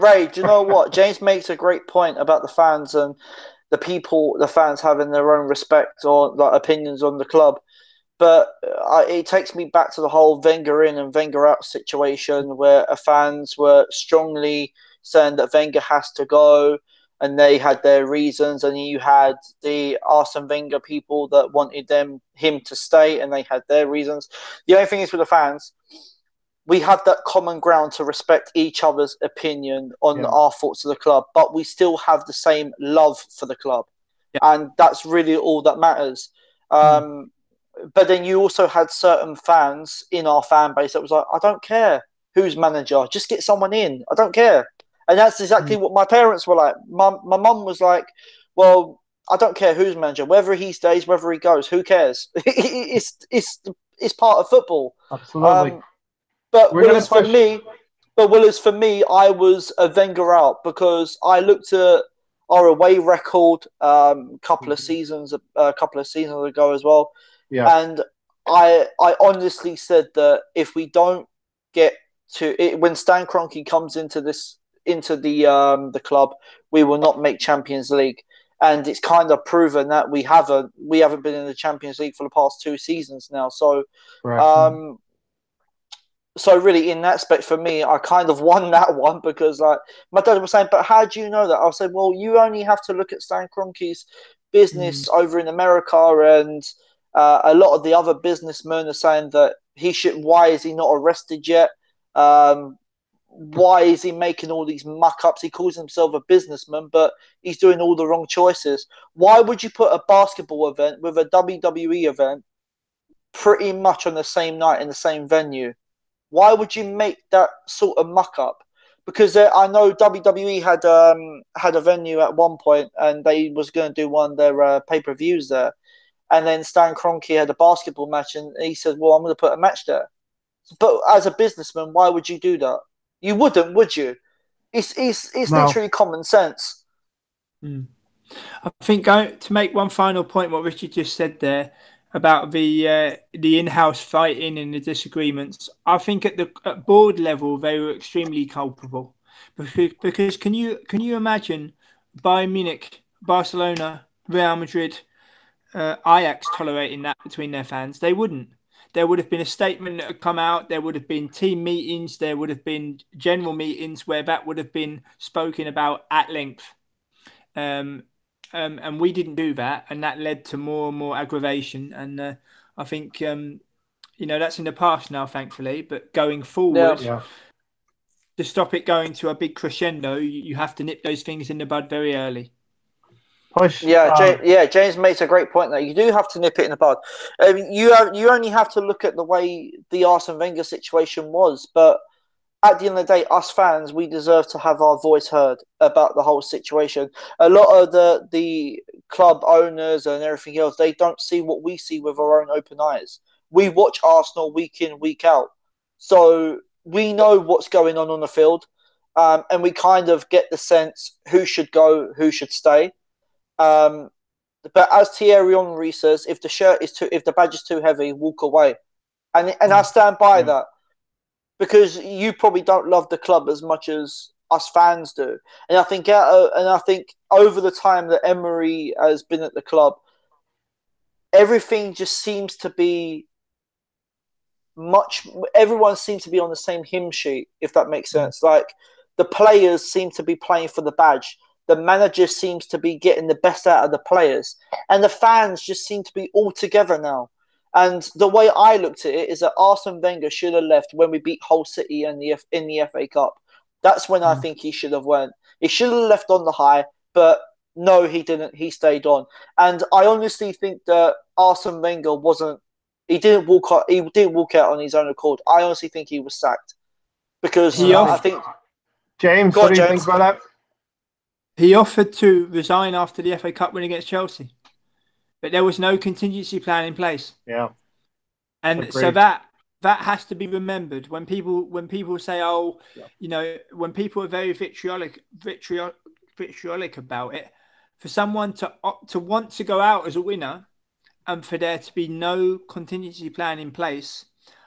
Ray, do you know what? James makes a great point about the fans and the fans having their own respect or opinions on the club. But it takes me back to the whole Wenger in and Wenger out situation, where fans were strongly saying that Wenger has to go, and they had their reasons, and you had the Arsene Wenger people that wanted him to stay, and they had their reasons. The only thing is, with the fans, we have that common ground to respect each other's opinion on our thoughts of the club, but we still have the same love for the club. Yeah. And that's really all that matters. But then you also had certain fans in our fan base that was like, I don't care who's manager, just get someone in. I don't care. And that's exactly what my parents were like. My mum was like, well, I don't care who's manager, whether he stays, whether he goes, who cares? It's part of football. Absolutely. But Willis, for me, I was a Wenger out, because I looked at our away record a couple of seasons ago as well. Yeah. And I honestly said that if we don't get to it, when Stan Kroenke comes into the club, we will not make Champions League. And it's kind of proven that we haven't been in the Champions League for the past 2 seasons now. So, right. So really, in that aspect, for me, I kind of won that one, because my dad was saying, but how do you know that? I said, well, you only have to look at Stan Kroenke's business over in America, and a lot of the other businessmen are saying that why is he not arrested yet? Why is he making all these muck-ups? He calls himself a businessman, but he's doing all the wrong choices. Why would you put a basketball event with a WWE event pretty much on the same night in the same venue? Why would you make that sort of muck-up? Because I know WWE had a venue at one point, and they was going to do one of their pay-per-views there. And then Stan Kroenke had a basketball match, and he said, well, I'm going to put a match there. But as a businessman, why would you do that? You wouldn't, would you? It's No. literally common sense. I think to make one final point, what Richard just said there about the in-house fighting and the disagreements, I think at board level they were extremely culpable, because can you imagine Bayern Munich, Barcelona, Real Madrid, Ajax tolerating that between their fans? They wouldn't. There would have been a statement that had come out. There would have been team meetings. There would have been general meetings where that would have been spoken about at length. And we didn't do that, and that led to more and more aggravation. And I think that's in the past now, thankfully. But going forward, to stop it going to a big crescendo, you have to nip those things in the bud very early. James makes a great point there. You do have to nip it in the bud. I mean, you only have to look at the way the Arsene Wenger situation was, but at the end of the day, us fans, we deserve to have our voice heard about the whole situation. A lot of the club owners and everything else, they don't see what we see with our own open eyes. We watch Arsenal week in, week out. So we know what's going on the field, and we kind of get the sense who should go, who should stay. But as Thierry Henry says, if the badge is too heavy, walk away. And I stand by that. Because you probably don't love the club as much as us fans do, and I think over the time that Emery has been at the club, everything just seems to be everyone seems to be on the same hymn sheet, if that makes sense. Like, the players seem to be playing for the badge, the manager seems to be getting the best out of the players, and the fans just seem to be all together now. And the way I looked at it is that Arsene Wenger should have left when we beat Hull City in the FA Cup. That's when I think he should have went. He should have left on the high, but no, he didn't. He stayed on. And I honestly think that Arsene Wenger he didn't walk out on his own accord. I honestly think he was sacked. Because I think... James, what do you think about that? He offered to resign after the FA Cup win against Chelsea. But there was no contingency plan in place. Yeah. And agreed. So that has to be remembered when people say, when people are very vitriolic about it, for someone to want to go out as a winner and for there to be no contingency plan in place,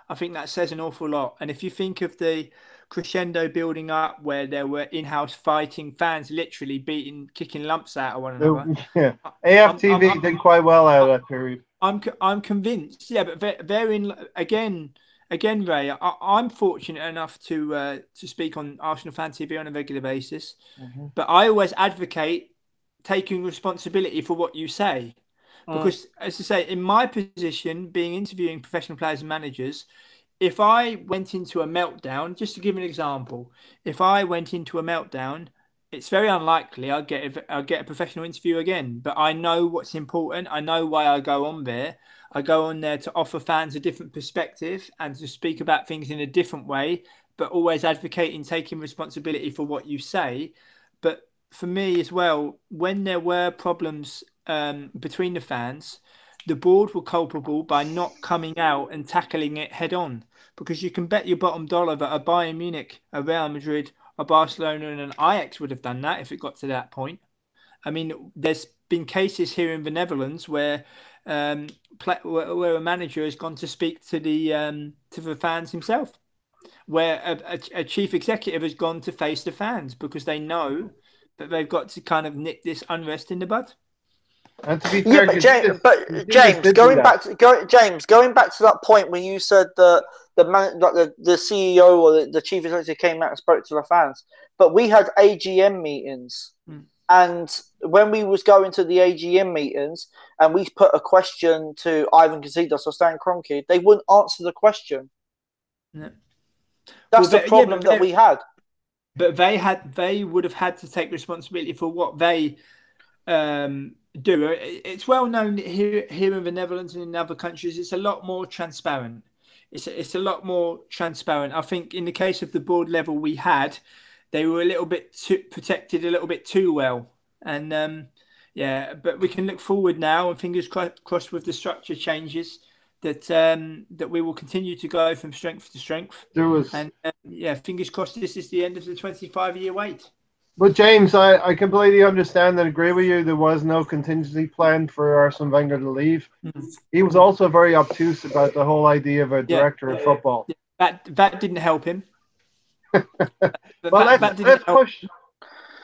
I think that says an awful lot. And if you think of the crescendo building up where there were in-house fighting, fans literally kicking lumps out of one another. Yeah, AFTV did quite well out of that period. I'm convinced. Yeah, but therein again, Ray, I'm fortunate enough to speak on Arsenal Fan TV on a regular basis, but I always advocate taking responsibility for what you say, because, as I say, in my position, interviewing professional players and managers, if I went into a meltdown, just to give an example, if I went into a meltdown, it's very unlikely I'll get a professional interview again. But I know what's important. I know why I go on there. I go on there to offer fans a different perspective and to speak about things in a different way, but always advocating taking responsibility for what you say. But for me as well, when there were problems between the fans, the board were culpable by not coming out and tackling it head on. Because you can bet your bottom dollar that a Bayern Munich, a Real Madrid, a Barcelona and an Ajax would have done that if it got to that point. I mean, there's been cases here in the Netherlands where a manager has gone to speak to the fans himself, where a chief executive has gone to face the fans because they know that they've got to kind of nip this unrest in the bud. And to be fair, James, going back to that point when you said that the CEO or the chief executive came out and spoke to the fans, but we had AGM meetings, and when we was going to the AGM meetings and we put a question to Ivan Gazidis or Stan Kroenke, they wouldn't answer the question. No. That's the problem that we had. But they would have had to take responsibility for what they do. It's well known here in the Netherlands and in other countries. It's a lot more transparent. It's a lot more transparent. I think in the case of the board level we had, they were a little bit protected a little bit too well. And but we can look forward now and fingers crossed with the structure changes that we will continue to go from strength to strength. And yeah, fingers crossed this is the end of the 25-year wait. But James, I completely understand and agree with you. There was no contingency plan for Arsene Wenger to leave. He was also very obtuse about the whole idea of a director of football. That didn't help him. Well, let's push.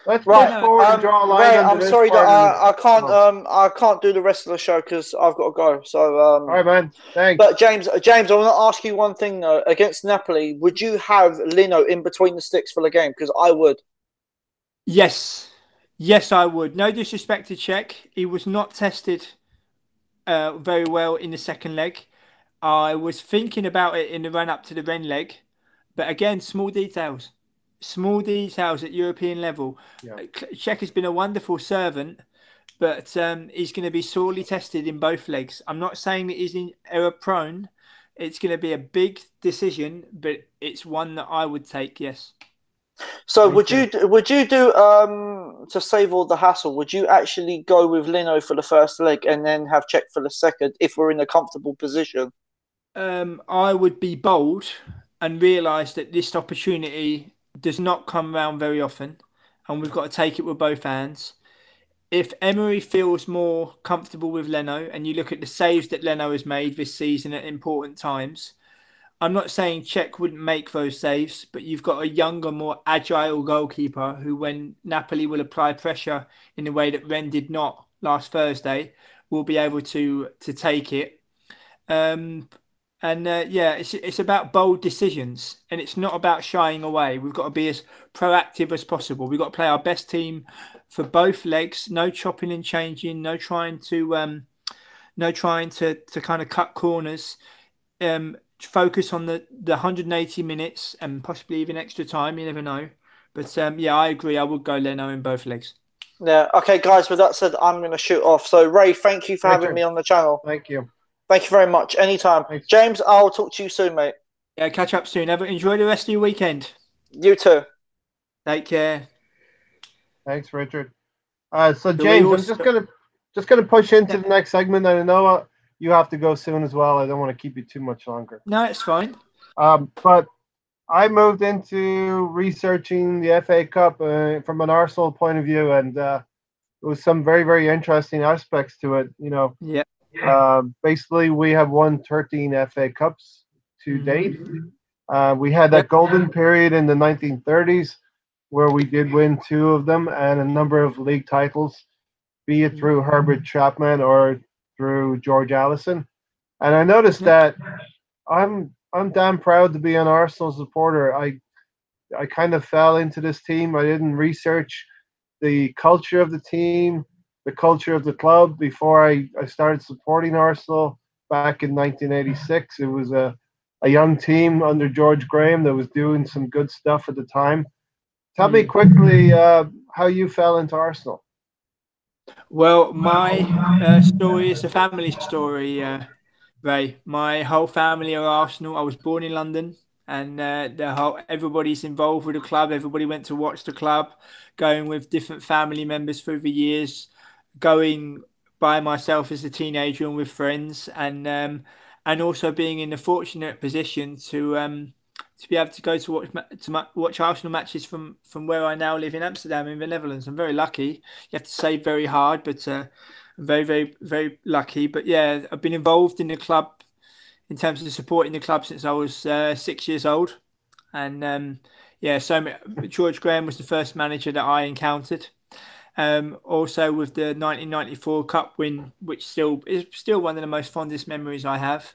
Let's push forward and draw a line. Ray, I'm sorry that I can't do the rest of the show because I've got to go. So all right, man. Thanks. But James, I want to ask you one thing though. Against Napoli, would you have Lino in between the sticks for the game? Because I would. Yes, I would. No disrespect to Cech, he was not tested very well in the second leg. I was thinking about it in the run up to the Rennes leg, but again, small details at European level. Yeah. Cech has been a wonderful servant, but he's going to be sorely tested in both legs. I'm not saying that he's error prone. It's going to be a big decision, but it's one that I would take. Yes. So would you do to save all the hassle? Would you actually go with Lino for the first leg and then have Cech for the second if we're in a comfortable position? I would be bold and realise that this opportunity does not come around very often, and we've got to take it with both hands. If Emery feels more comfortable with Leno, and you look at the saves that Leno has made this season at important times, I'm not saying Cech wouldn't make those saves, but you've got a younger, more agile goalkeeper who, when Napoli will apply pressure in the way that Rennes did not last Thursday, will be able to take it. It's about bold decisions, and it's not about shying away. We've got to be as proactive as possible. We've got to play our best team for both legs. No chopping and changing. No trying to kind of cut corners. Focus on the 180 minutes and possibly even extra time. You never know. But I agree. I would go Leno in both legs. Yeah. Okay, guys. With that said, I'm going to shoot off. So Ray, thank you for having me on the channel. Thank you. Thank you very much. Anytime. Thanks. James, I'll talk to you soon, mate. Yeah, catch up soon. Enjoy the rest of your weekend. You too. Take care. Thanks, Richard. So James, I'm just gonna push into the next segment. I know you have to go soon as well. I don't want to keep you too much longer. No, it's fine. But I moved into researching the FA Cup from an Arsenal point of view, and there was some very, very interesting aspects to it. You know. Yeah. Basically, we have won 13 FA Cups to date. We had that golden period in the 1930s where we did win 2 of them and a number of league titles, be it through Herbert Chapman or through George Allison. And I noticed that I'm damn proud to be an Arsenal supporter. I kind of fell into this team. I didn't research the culture of the team, the culture of the club before I started supporting Arsenal back in 1986. It was a young team under George Graham that was doing some good stuff at the time. Tell me quickly how you fell into Arsenal. Well, my story is a family story, Ray. My whole family are Arsenal. I was born in London, and everybody's involved with the club. Everybody went to watch the club, going with different family members through the years, going by myself as a teenager and with friends, and also being in the fortunate position to be able to go to watch Arsenal matches from where I now live in Amsterdam in the Netherlands. I'm very lucky. You have to say very hard, but I'm very, very, very lucky. But yeah, I've been involved in the club in terms of supporting the club since I was 6 years old, and so George Graham was the first manager that I encountered. Also with the 1994 Cup win, which is still one of the most fondest memories I have.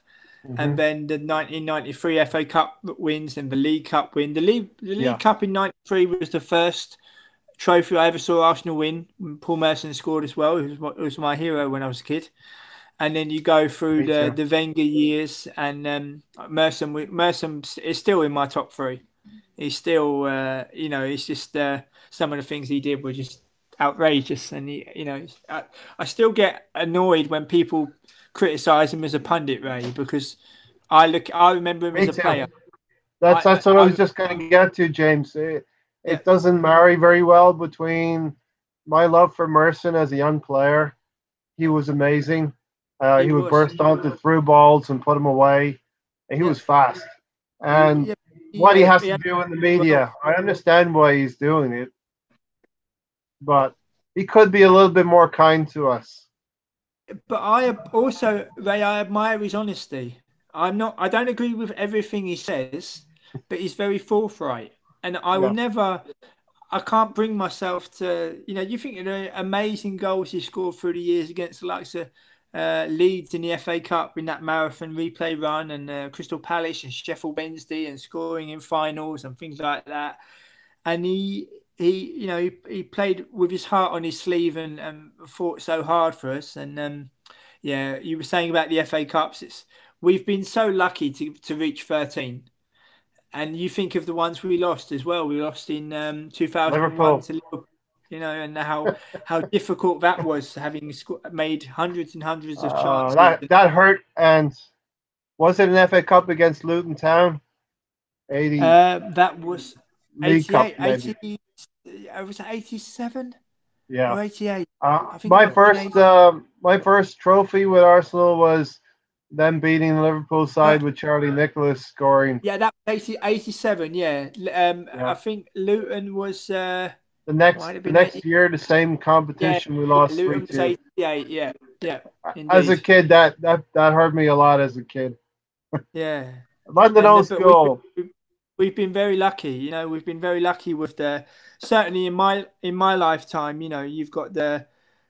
And then the 1993 FA Cup wins and the League Cup win. The League Cup in 93 was the first trophy I ever saw Arsenal win. Paul Merson scored as well. He was my hero when I was a kid. And then you go through the Wenger years, and Merson is still in my top 3. He's still, it's just some of the things he did were just outrageous. And I still get annoyed when people criticize him as a pundit, Ray, because I remember him as a player. That's what I was just going to get to, James. It doesn't marry very well between my love for Merson as a young player. He was amazing. He would burst onto through balls and put them away. And he was fast. And what he has to do in the media, I understand why he's doing it, but he could be a little bit more kind to us. But I also, Ray, I admire his honesty. I don't agree with everything he says, but he's very forthright. And I will never, I can't bring myself to, you think of the amazing goals he scored through the years against the likes of Leeds in the FA Cup in that marathon replay run, and Crystal Palace and Sheffield Wednesday, and scoring in finals and things like that. And he played with his heart on his sleeve and fought so hard for us. And you were saying about the FA Cups, we've been so lucky to reach 13. And you think of the ones we lost as well. We lost in 2001 to Liverpool, and how difficult that was, having made hundreds and hundreds of chances. That hurt. And was it an FA Cup against Luton Town? 80. That was League 88, Cup, 80, was it 87? Yeah. Or 88? My first trophy with Arsenal was them beating the Liverpool side with Charlie Nicholas scoring. Yeah, that was 87, yeah. I think Luton was... the next year, the same competition, we lost 3-2. Luton was 88, yeah. Indeed. As a kid, that hurt me a lot as a kid. Yeah. London Old School. We've been very lucky, we've been very lucky with certainly in my lifetime, you've got the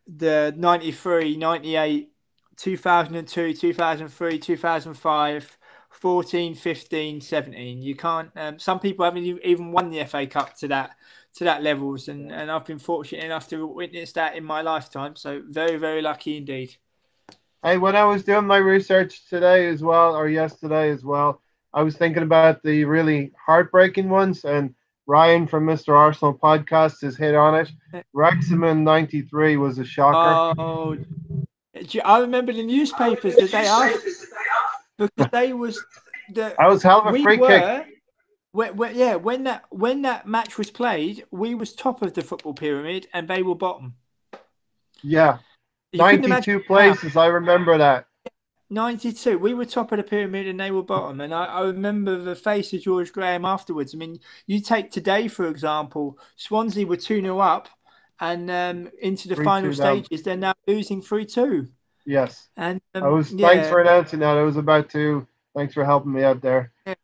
93, 98, 2002, 2003, 2005, 14, 15, 17. You can't, some people haven't even won the FA Cup to that levels, and I've been fortunate enough to witness that in my lifetime. So very, very lucky indeed. Hey, when I was doing my research today as well, or yesterday as well, I was thinking about the really heartbreaking ones, and Ryan from Mr. Arsenal podcast has hit on it. Wrexham in '93 was a shocker. Oh, I remember the newspapers the day after, because they was the. I was hell of a free kick. When that match was played, we was top of the football pyramid and they were bottom. Yeah, 92 places. I remember that. 92. We were top of the pyramid and they were bottom. And I remember the face of George Graham afterwards. I mean, you take today, for example, Swansea were 2-0 up and into the final stages. They're now losing 3-2. Yes. And thanks for announcing that. I was about to. Thanks for helping me out there. Yeah.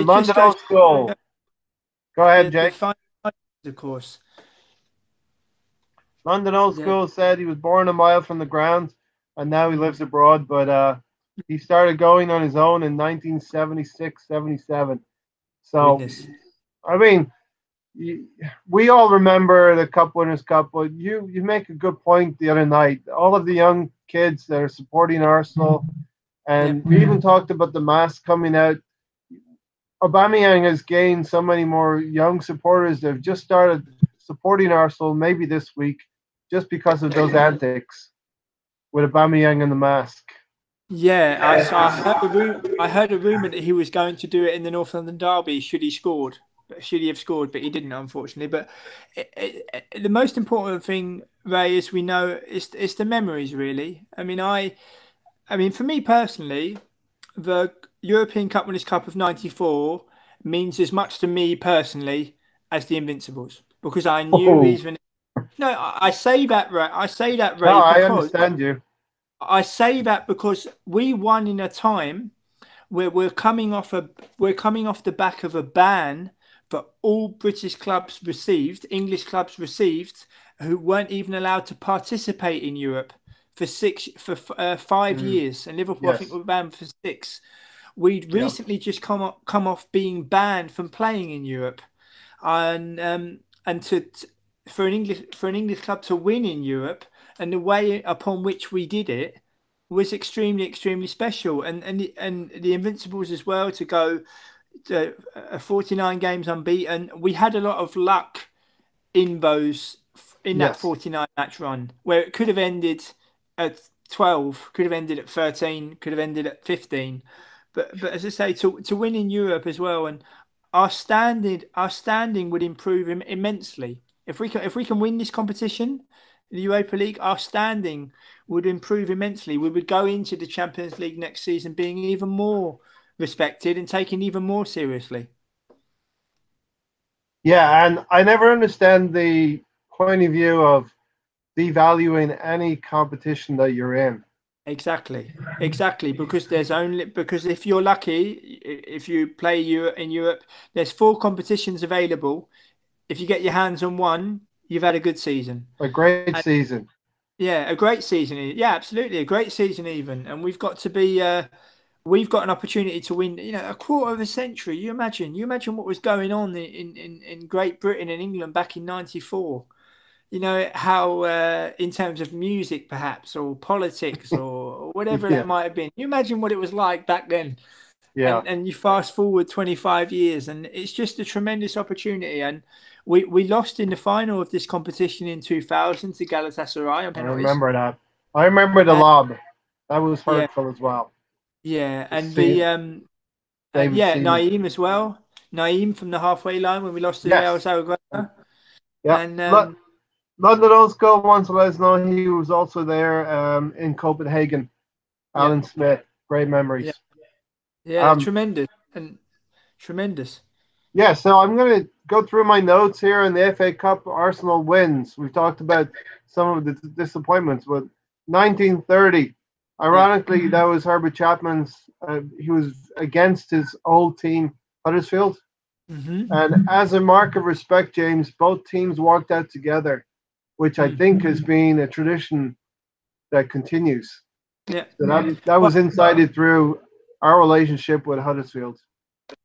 London Old School. Go ahead, Jake. Of course. London Old School said he was born a mile from the ground and now he lives abroad, but he started going on his own in 1976, 77. So, goodness. I mean, we all remember the Cup Winners' Cup, but you make a good point the other night. All of the young kids that are supporting Arsenal, and we even talked about the mask coming out. Aubameyang has gained so many more young supporters that have just started supporting Arsenal maybe this week just because of those antics with Aubameyang and the mask. Yeah, I heard a rumor that he was going to do it in the North London derby should he have scored, but he didn't, unfortunately. But the most important thing, Ray, is we know it's the memories, really. I mean, for me personally, the European Cup Winners' Cup of '94 means as much to me personally as the Invincibles, because I knew even. No, I say that, Ray. No, I understand you. I say that because we won in a time where we're coming off the back of a ban that all British clubs received, English clubs received, who weren't even allowed to participate in Europe for 5 years, and Liverpool, I think, were banned for 6. We'd recently just come off being banned from playing in Europe, and for an English club to win in Europe, and the way upon which we did it was extremely, extremely special. And the Invincibles as well, to go to 49 games unbeaten. We had a lot of luck in that 49 match run, where it could have ended at 12, could have ended at 13, could have ended at 15. But as I say, to win in Europe as well, and our standing would improve immensely if we can win this competition. in the Europa League, our standing would improve immensely. We would go into the Champions League next season being even more respected and taken even more seriously. Yeah, and I never understand the point of view of devaluing any competition that you're in. Exactly. Because because if you're lucky, if you play in Europe, there's 4 competitions available. If you get your hands on one, you've had a good season. A great And, season. yeah, a great season. Yeah, absolutely, a great season even. And we've got to be. We've got an opportunity to win. A quarter of a century. You imagine what was going on in Great Britain and England back in '94. How in terms of music perhaps or politics or whatever Yeah. it might have been. You imagine what it was like back then. Yeah. And you fast forward 25 years and it's just a tremendous opportunity. And we lost in the final of this competition in 2000 to Galatasaray on I penalties. remember that. I remember the lob. That was hurtful as well. Yeah, and David Naeem as well. Naeem from the halfway line when we lost to Real Zaragoza. Yeah. And London Old wants to let us know he was also there in Copenhagen. Alan Smith, great memories. Yeah, tremendous. Yeah, so I'm going to go through my notes here in the FA Cup Arsenal wins. We've talked about some of the disappointments, but 1930, ironically, that was Herbert Chapman's. He was against his old team, Huddersfield. Mm-hmm. And as a mark of respect, James, both teams walked out together, which I think has been a tradition that continues. Yeah. So that was incited through our relationship with Huddersfield.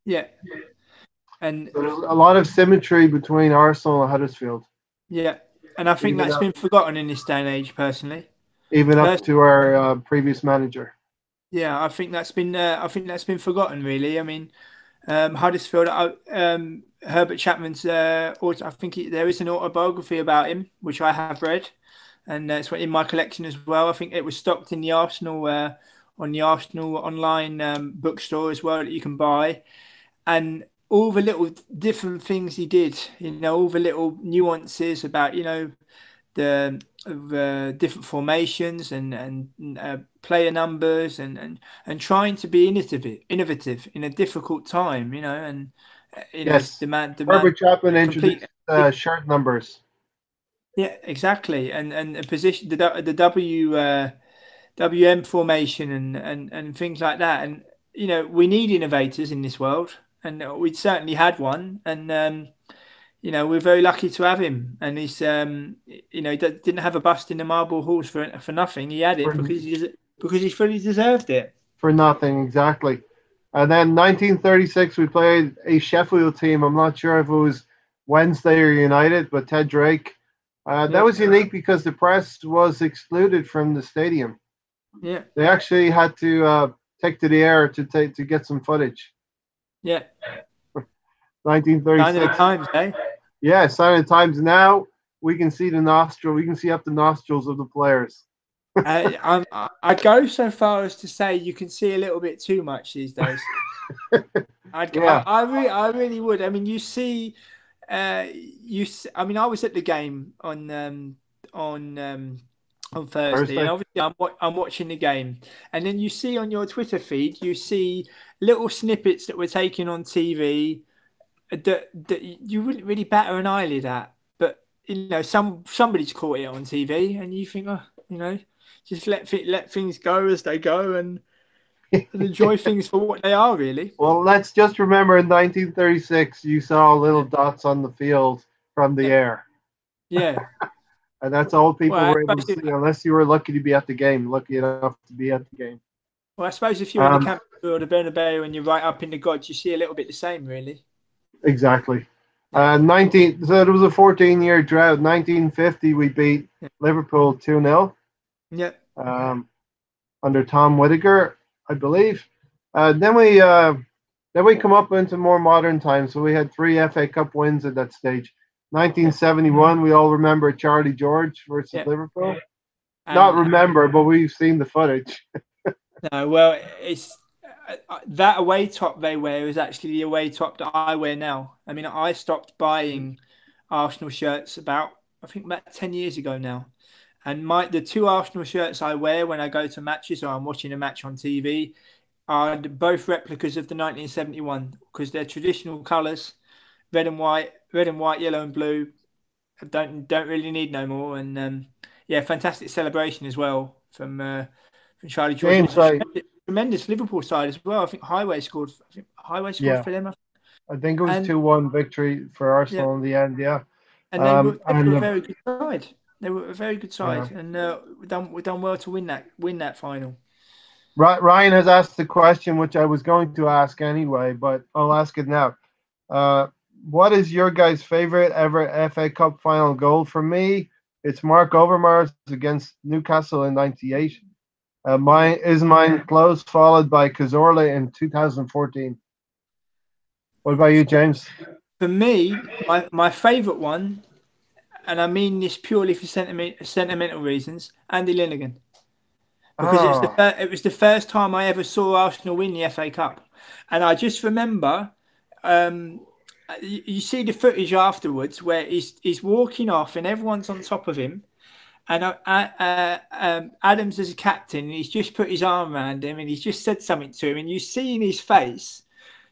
Yeah. And so there's a lot of symmetry between Arsenal and Huddersfield. Yeah. And I think that's been forgotten in this day and age, personally. Even up to our previous manager. Yeah, I think that's been forgotten, really. I mean, Huddersfield, Herbert Chapman's. I think there is an autobiography about him, which I have read, and it's in my collection as well. I think it was stocked in the Arsenal on the Arsenal online bookstore as well that you can buy, and all the little different things he did. All the little nuances about the different formations and player numbers and trying to be innovative in a difficult time, yes. Herbert Chapman introduced shirt numbers. Yeah, exactly, and the position, the WM formation and things like that, and we need innovators in this world, and we certainly had one, and we're very lucky to have him, and he's didn't have a bust in the marble halls for nothing. He had it because he fully deserved it. For nothing, exactly. And then 1936, we played a Sheffield team. I'm not sure if it was Wednesday or United, but Ted Drake. That was unique because the press was excluded from the stadium. Yeah, they actually had to take to the air to get some footage. Yeah. 1936. Sign of the times, eh? Yeah, sign of the times. Now we can see the nostril. We can see up the nostrils of the players. I'd go so far as to say you can see a little bit too much these days. I really would. I mean, you see. I mean, I was at the game on Thursday, and obviously I'm watching the game, and then you see on your Twitter feed, you see little snippets that were taken on TV that you wouldn't really batter an eyelid at, but somebody's caught it on TV, and you think, just let things go as they go, and enjoy things for what they are, really. Well, let's just remember in 1936, you saw little dots on the field from the air. Yeah. And that's all people were able to see, unless you were lucky enough to be at the game. Well, I suppose if you're in the Camp Nou or the Bernabeu and you're right up in the gods, you see a little bit the same, really. Exactly. So it was a 14-year drought. 1950, we beat Liverpool 2-0. Yeah. Under Tom Whittaker, I believe. Then we come up into more modern times. So we had 3 FA Cup wins at that stage. 1971, we all remember Charlie George versus Liverpool. Not remember, but we've seen the footage. No, well, it's that away top they wear is actually the away top that I wear now. I mean, I stopped buying Arsenal shirts about I think about 10 years ago now. And the two Arsenal shirts I wear when I go to matches or I'm watching a match on TV are both replicas of the 1971 because they're traditional colours, red and white, yellow and blue. I don't really need no more. And yeah, fantastic celebration as well from Charlie George. James, Tremendous Liverpool side as well. I think Highway scored. Yeah. For them. I think it was 2-1 victory for Arsenal in the end. Yeah, and they were a very good side. They were a very good side, and we done well to win that final. Ryan has asked the question, which I was going to ask anyway, but I'll ask it now. What is your guys' favorite ever FA Cup final goal? For me, it's Mark Overmars against Newcastle in '98. Mine close, followed by Cazorla in 2014. What about you, James? For me, my favourite one, and I mean this purely for sentimental reasons, Andy Linnigan. Because it was the first time I ever saw Arsenal win the FA Cup. And I just remember, you see the footage afterwards where he's walking off and everyone's on top of him. And Adams is a captain and he's just put his arm around him and he's just said something to him. And you see in his face,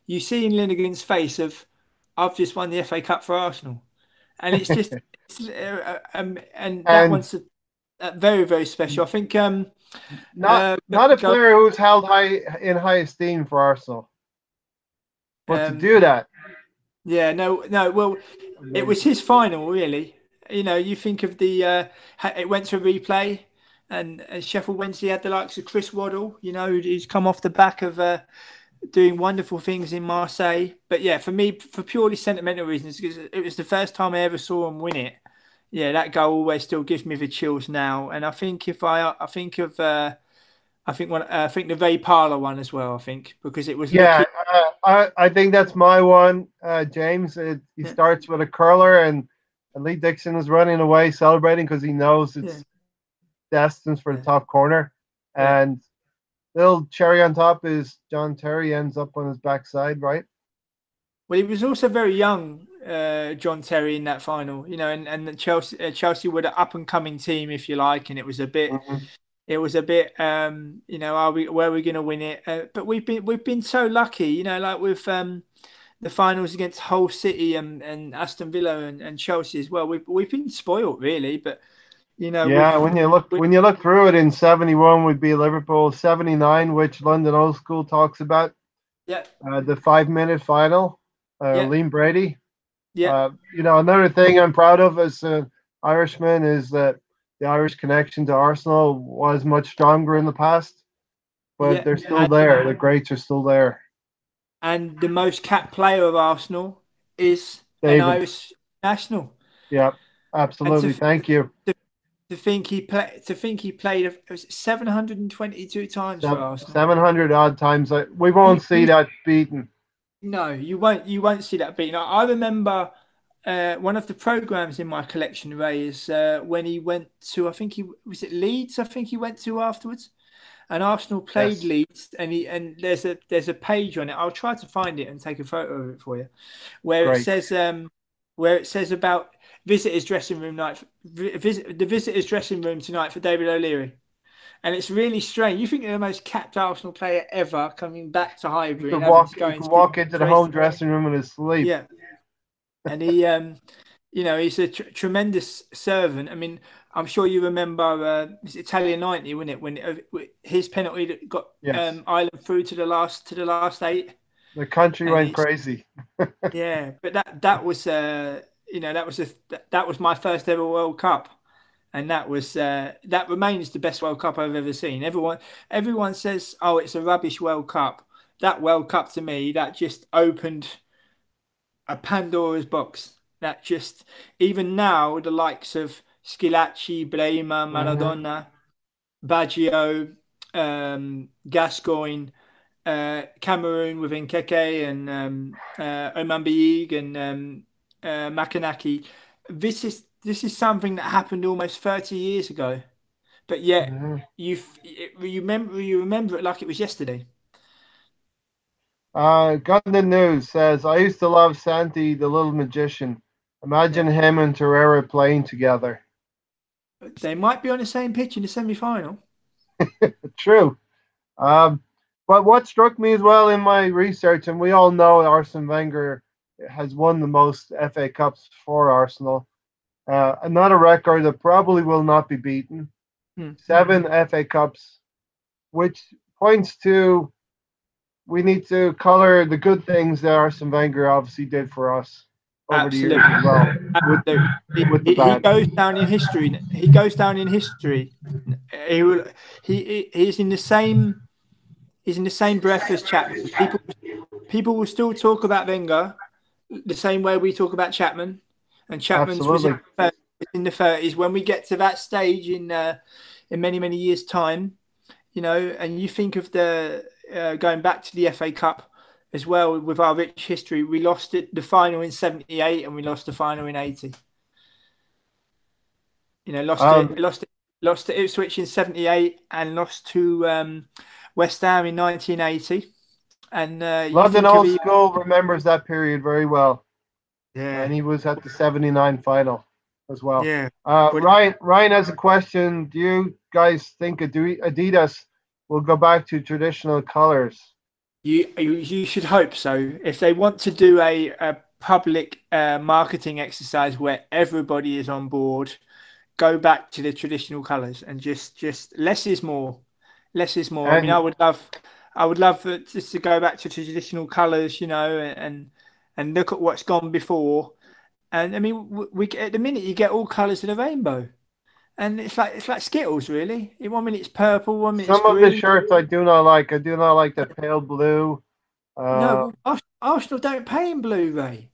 you see in Linnigan's face of, I've just won the FA Cup for Arsenal. And it's just, and that one's very, very special. I think... not a player who's held in high esteem for Arsenal. But to do that. Yeah, no. Well, it was his final, really. You know, you think of it went to a replay, and Sheffield Wednesday had the likes of Chris Waddle, you know, who's come off the back of doing wonderful things in Marseille. But yeah, for me, for purely sentimental reasons, because it was the first time I ever saw him win it. Yeah, that goal always still gives me the chills now. And I think I think the Ray Parlour one as well. I think because it was. Yeah, I think that's my one, James. He starts with a curler, and Lee Dixon is running away celebrating because he knows it's destined for the top corner. And little cherry on top is John Terry ends up on his backside, right? Well, he was also very young, John Terry, in that final, you know, and Chelsea were the up and coming team, if you like, and it was a bit, you know, where are we going to win it? But we've been so lucky, you know, like with the finals against Hull City and Aston Villa and Chelsea as well. We've been spoiled, really, but you know. Yeah, when you look through it, in '71 would be Liverpool, '79, which London Old School talks about. Yeah. The 5-minute final. Liam Brady. Yeah. You know, another thing I'm proud of as an Irishman is that the Irish connection to Arsenal was much stronger in the past, but they're still there. The greats are still there. And the most capped player of Arsenal is an Irish national. Yeah, absolutely. Thank you. To think he played 722 times for Arsenal. 700 odd times. We won't see that beaten. No, you won't see that beaten. I remember one of the programs in my collection, Ray, is when he went to, I think was it Leeds. I think he went to afterwards, and Arsenal played Leeds, and there's a page on it. I'll try to find it and take a photo of it for you, where it says about visitors' dressing room night, the visitors' dressing room tonight for David O'Leary. And it's really strange. You think you're the most capped Arsenal player ever coming back to Highbury. He could walk into the home dressing room in his sleep. Yeah. And he, you know, he's a tremendous servant. I mean, I'm sure you remember Italian 90, wasn't it? When his penalty that got Ireland through to the last 8. The country went crazy. Yeah, but that was, you know, that was my first ever World Cup. And that remains the best World Cup I've ever seen. Everyone says, "Oh, it's a rubbish World Cup." That World Cup to me, that just opened a Pandora's box. That just, even now, the likes of Schillaci, Brema, Maradona, Baggio, Gascoigne, Cameroon with Nkeke and Oman and Makanaki. This is something that happened almost 30 years ago, but yet you remember it like it was yesterday. Gundit News says, I used to love Santi, the little magician. Imagine him and Torreira playing together. They might be on the same pitch in the semi-final. True. But what struck me as well in my research, and we all know Arsene Wenger has won the most FA Cups for Arsenal. Another record that probably will not be beaten. 7 FA Cups, which points to we need to colour the good things that Arsene Wenger obviously did for us over the years as well. He goes down in history. He goes down in history. He's in the same. He's in the same breath as Chapman. People will still talk about Wenger the same way we talk about Chapman, and Chapman's was in the 30s. When we get to that stage in many years' time, you know, and you think of the going back to the FA Cup as well with our rich history, we lost the final in 78 and we lost the final in 80. You know, lost to Ipswich in 78 and lost to West Ham in 1980. And London Old School remembers that period very well. Yeah, and he was at the 79 final as well. Yeah. Ryan has a question. Do you guys think Adidas will go back to traditional colors? You should hope so. If they want to do a public marketing exercise where everybody is on board, go back to the traditional colors and just less is more. Less is more. I mean, I would love just to go back to traditional colors, you know, and look at what's gone before. And I mean, we at the minute you get all colors of the rainbow. And it's like Skittles, really. In 1 minute it's purple, 1 minute it's green. Some of the shirts I do not like. I do not like the pale blue. No, Arsenal don't play in blue, Ray.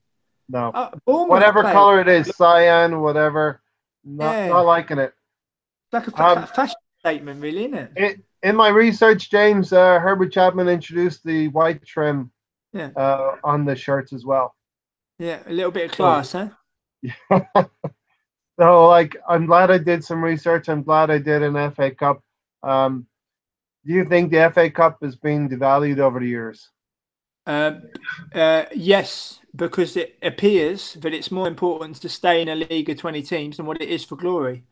No. Whatever color it is, cyan, whatever. Not liking it. It's like a fashion statement, really, isn't it? In my research, James, Herbert Chapman introduced the white trim on the shirts as well. Yeah, a little bit of class, huh? Yeah. So, I'm glad I did some research. I'm glad I did an FA Cup. Do you think the FA Cup has been devalued over the years? Yes, because it appears that it's more important to stay in a league of 20 teams than what it is for glory.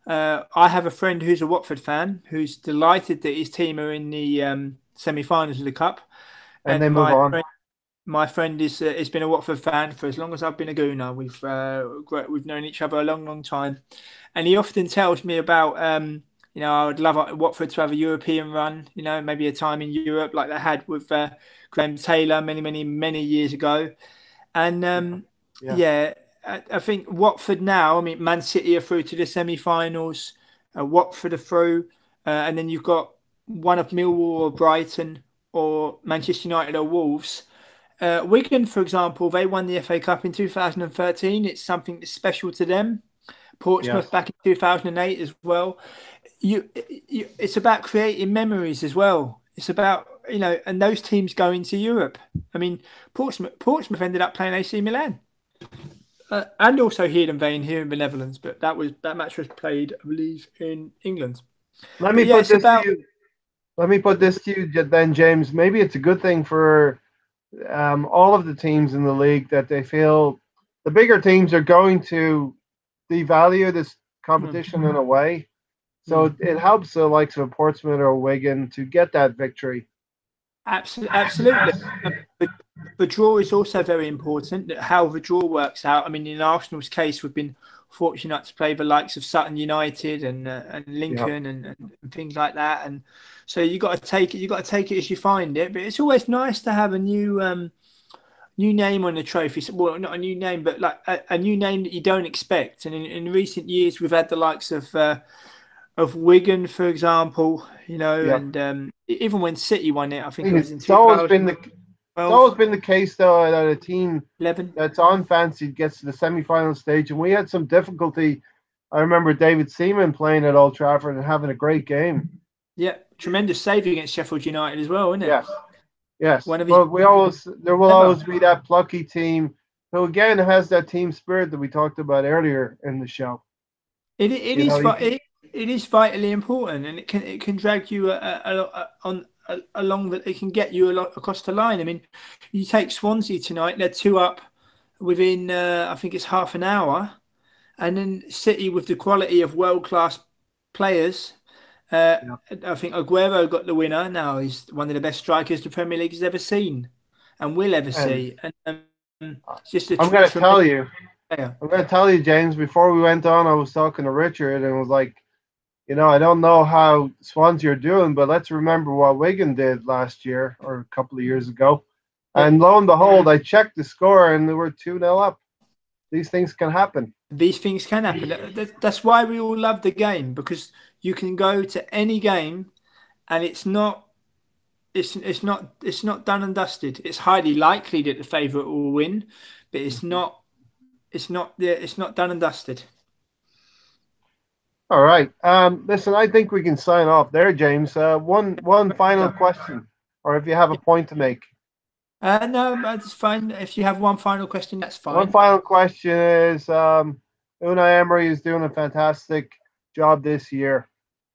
I have a friend who's a Watford fan who's delighted that his team are in the semi-finals of the Cup. And they move on. My friend has been a Watford fan for as long as I've been a Gooner. We've known each other a long time, and he often tells me about I would love Watford to have a European run. You know, maybe a time in Europe like they had with Graham Taylor many years ago, and I think Watford now. I mean, Man City are through to the semi-finals. Watford are through, and then you've got one of Millwall or Brighton or Manchester United or Wolves. Wigan, for example, they won the FA Cup in 2013. It's something that's special to them. Portsmouth back in 2008 as well. It's about creating memories as well. It's about, and those teams go into Europe. I mean, Portsmouth ended up playing AC Milan. And also Heerenveen Veen here in the Netherlands, but that match was played, I believe, in England. Let me put this to you then, James. Maybe it's a good thing for all of the teams in the league that they feel the bigger teams are going to devalue this competition in a way. So it helps the likes of Portsmouth or Wigan to get that victory. Absolutely. The draw is also very important, how the draw works out. I mean, in Arsenal's case, we've been fortunate to play the likes of Sutton United and Lincoln and things like that. And so you got to take it as you find it. But it's always nice to have a new name on the trophy. Well, not a new name, but like a new name that you don't expect. And in recent years, we've had the likes of Wigan, for example, and even when City won it, I think it was in 2012. It's always been the case, though, that a team that's unfancied gets to the semi-final stage, and we had some difficulty. I remember David Seaman playing at Old Trafford and having a great game. Yeah, tremendous save against Sheffield United as well, isn't it? Yes. Well, there will always be that plucky team who, again, has that team spirit that we talked about earlier in the show. It is vitally important, and it can drag you along that it can get you a lot across the line. I mean, you take Swansea tonight; they're 2 up within I think it's half an hour, and then City with the quality of world-class players. I think Aguero got the winner. Now he's one of the best strikers the Premier League has ever seen, and will ever see. And it's just a I'm going to tell you. player. I'm going to tell you, James. Before we went on, I was talking to Richard and was like, I don't know how Swansea are doing, but let's remember what Wigan did last year or a couple of years ago. And lo and behold, I checked the score and they were 2-0 up. These things can happen. These things can happen. That's why we all love the game, because you can go to any game and it's not done and dusted. It's highly likely that the favourite will win, but it's not done and dusted. All right. Listen, I think we can sign off there, James. One final question, or if you have a point to make. No, that's fine. If you have one final question, that's fine. One final question is, Unai Emery is doing a fantastic job this year.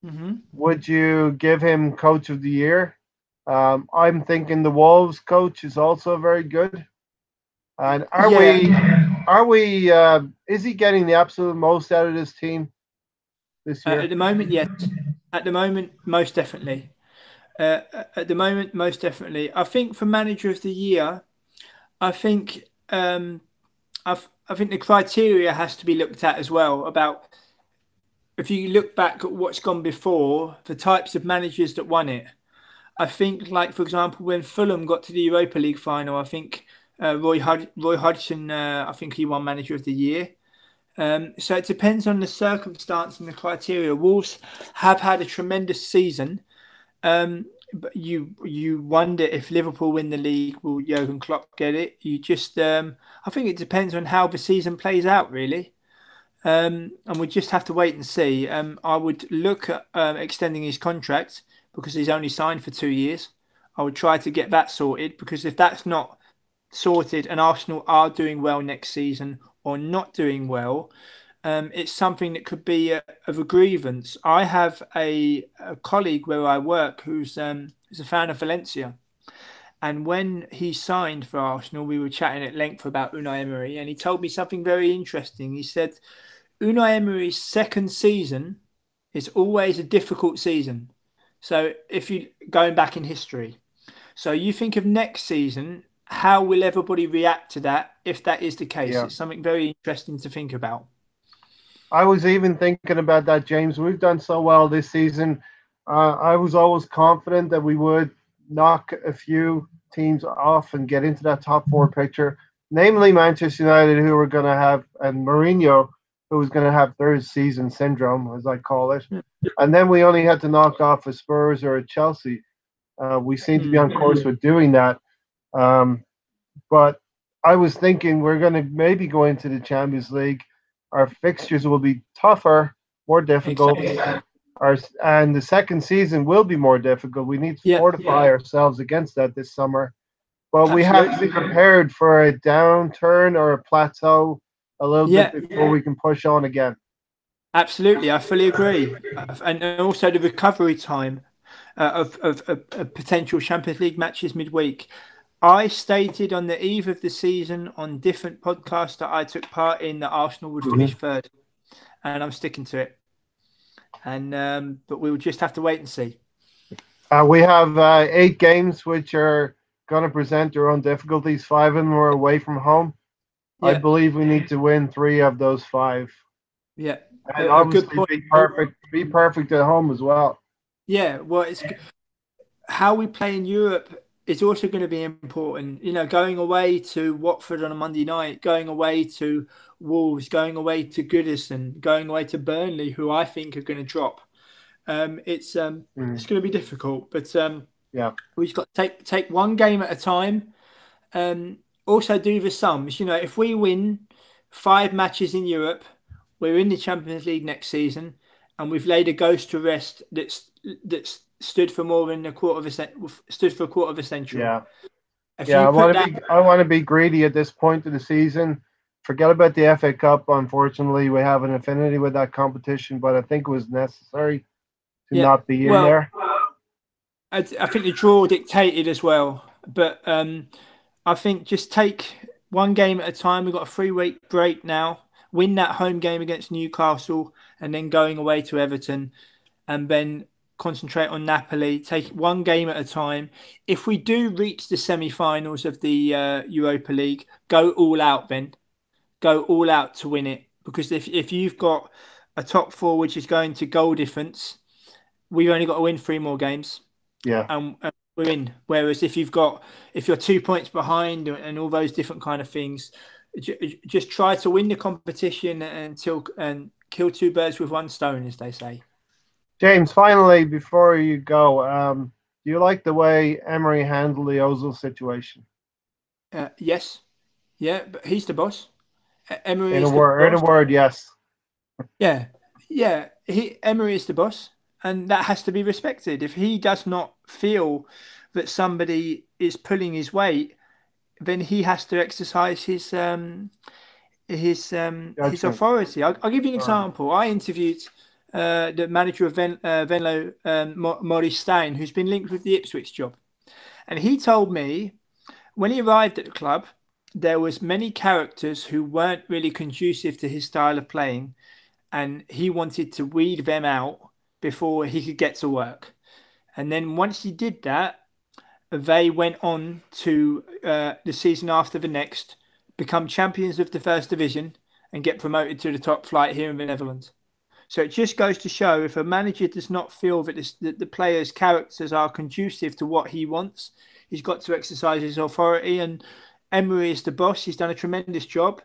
Mm-hmm. Would you give him Coach of the Year? I'm thinking the Wolves coach is also very good. And is he getting the absolute most out of this team this year? At the moment, yes. At the moment, most definitely. I think for Manager of the Year, I think the criteria has to be looked at as well. About if you look back at what's gone before, the types of managers that won it. I think, like for example, when Fulham got to the Europa League final, I think Roy Hodgson, I think he won Manager of the Year. So it depends on the circumstance and the criteria. Wolves have had a tremendous season. But you wonder if Liverpool win the league, will Jurgen Klopp get it? You just I think it depends on how the season plays out, really. And we just have to wait and see. I would look at extending his contract because he's only signed for 2 years. I would try to get that sorted, because if that's not sorted and Arsenal are doing well next season or not doing well, it's something that could be of a grievance. I have a colleague where I work who's a fan of Valencia. And when he signed for Arsenal, we were chatting at length about Unai Emery, and he told me something very interesting. He said, Unai Emery's second season is always a difficult season. So if you going back in history, so you think of next season, how will everybody react to that if that is the case? Yeah. It's something very interesting to think about. I was even thinking about that, James. We've done so well this season. I was always confident that we would knock a few teams off and get into that top four picture, namely Manchester United, who were going to have, and Mourinho, who was going to have third season syndrome, as I call it. And then we only had to knock off a Spurs or a Chelsea. We seem to be on course with doing that. But I was thinking we're going to maybe go into the Champions League. Our fixtures will be tougher, more difficult. Exactly. And the second season will be more difficult. We need to fortify ourselves against that this summer. But we have to be prepared for a downturn or a plateau a little bit before we can push on again. Absolutely, I fully agree. And also the recovery time of potential Champions League matches midweek. I stated on the eve of the season on different podcasts that I took part in that Arsenal would finish third, and I'm sticking to it. And but we will just have to wait and see. We have 8 games which are going to present their own difficulties. 5 of them are away from home. I believe we need to win 3 of those 5. Yeah, and obviously be perfect at home as well. Yeah, well, it's how we play in Europe. It's also going to be important, going away to Watford on a Monday night, going away to Wolves, going away to Goodison, going away to Burnley, who I think are going to drop. It's going to be difficult, but we've got to take one game at a time. Also do the sums. If we win 5 matches in Europe, we're in the Champions League next season, and we've laid a ghost to rest that's stood for more than a quarter of a century. Yeah. I want to be greedy at this point of the season. Forget about the FA Cup. Unfortunately, we have an affinity with that competition, but I think it was necessary to not be in there. I think the draw dictated as well, but I think just take one game at a time. We've got a 3-week break now. Win that home game against Newcastle, and then going away to Everton, and then concentrate on Napoli. Take one game at a time. If we do reach the semi-finals of the Europa League, go all out. Then go all out to win it. Because if you've got a top four which is going to goal difference, we've only got to win 3 more games. Yeah. And we're in. Whereas if you're 2 points behind and all those different kind of things, just try to win the competition and kill 2 birds with 1 stone, as they say. James, finally, before you go, do you like the way Emery handled the Ozil situation? Yes. Yeah, but he's the boss. Emery in is a word, yes. Yeah. Emery is the boss, and that has to be respected. If he does not feel that somebody is pulling his weight, then he has to exercise his authority. I'll give you an example. I interviewed the manager of Venlo, Maurice Stein, who's been linked with the Ipswich job, and he told me when he arrived at the club, there was many characters who weren't really conducive to his style of playing, and he wanted to weed them out before he could get to work. And then once he did that, they went on to the season after the next, become champions of the first division and get promoted to the top flight here in the Netherlands. So it just goes to show, if a manager does not feel that the players' characters are conducive to what he wants, he's got to exercise his authority. And Emery is the boss. He's done a tremendous job.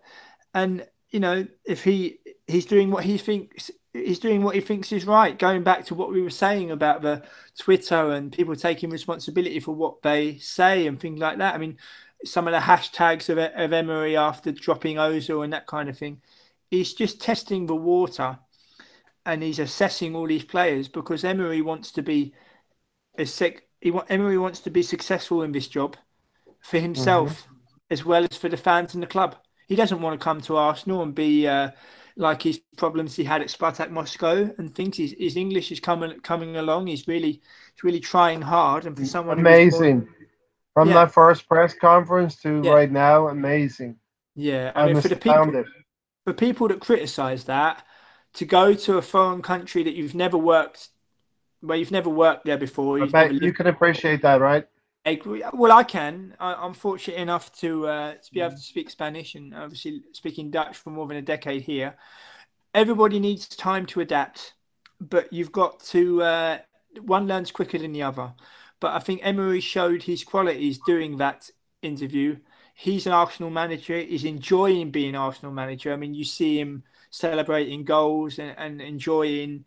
And, if he's doing what he thinks, he's doing what he thinks is right. Going back to what we were saying about the Twitter and people taking responsibility for what they say and things like that. I mean, some of the hashtags of Emery after dropping Ozil and that kind of thing. He's just testing the water, and he's assessing all these players because Emery wants to be successful in this job for himself as well as for the fans and the club. He doesn't want to come to Arsenal and be like his problems he had at Spartak Moscow and things. His English is coming along. He's really trying hard. And for someone amazing from that first press conference to right now, amazing. Yeah, I mean, for people that criticise that, to go to a foreign country that you've never worked there before, you can appreciate that, right? Well, I can. I'm fortunate enough to be able to speak Spanish and obviously speaking Dutch for more than a decade here. Everybody needs time to adapt, but you've got to one learns quicker than the other. But I think Emery showed his qualities doing that interview. He's an Arsenal manager. He's enjoying being Arsenal manager. I mean, you see him celebrating goals and enjoying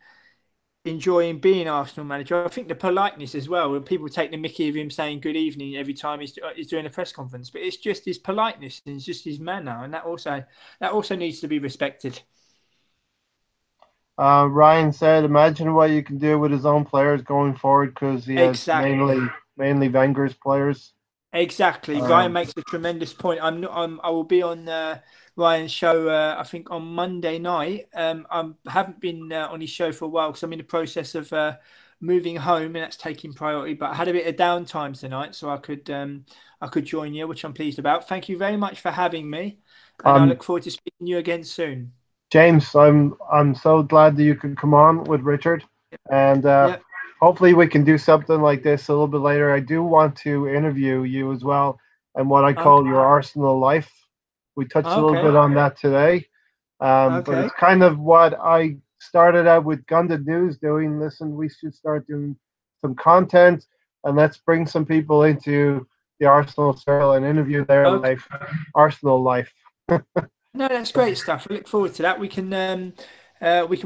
being Arsenal manager. I think the politeness as well, when people take the mickey of him saying good evening every time he's doing a press conference, but it's just his politeness and it's just his manner, and that also needs to be respected. Ryan said, imagine what you can do with his own players going forward, because he has mainly Wenger's players. Exactly. Ryan makes a tremendous point. I will be on Ryan's show, I think on Monday night. I haven't been on his show for a while because I'm in the process of moving home, and that's taking priority. But I had a bit of downtime tonight, so I could join you, which I'm pleased about. Thank you very much for having me, and I look forward to speaking to you again soon. James, I'm so glad that you could come on with Richard, and hopefully we can do something like this a little bit later. I do want to interview you as well, and what I call your Arsenal life. We touched a little bit on that today, but it's kind of what I started out with Gundit News doing. Listen, we should start doing some content, and let's bring some people into the Arsenal circle and interview their life, Arsenal life. No, that's great stuff. I look forward to that. We can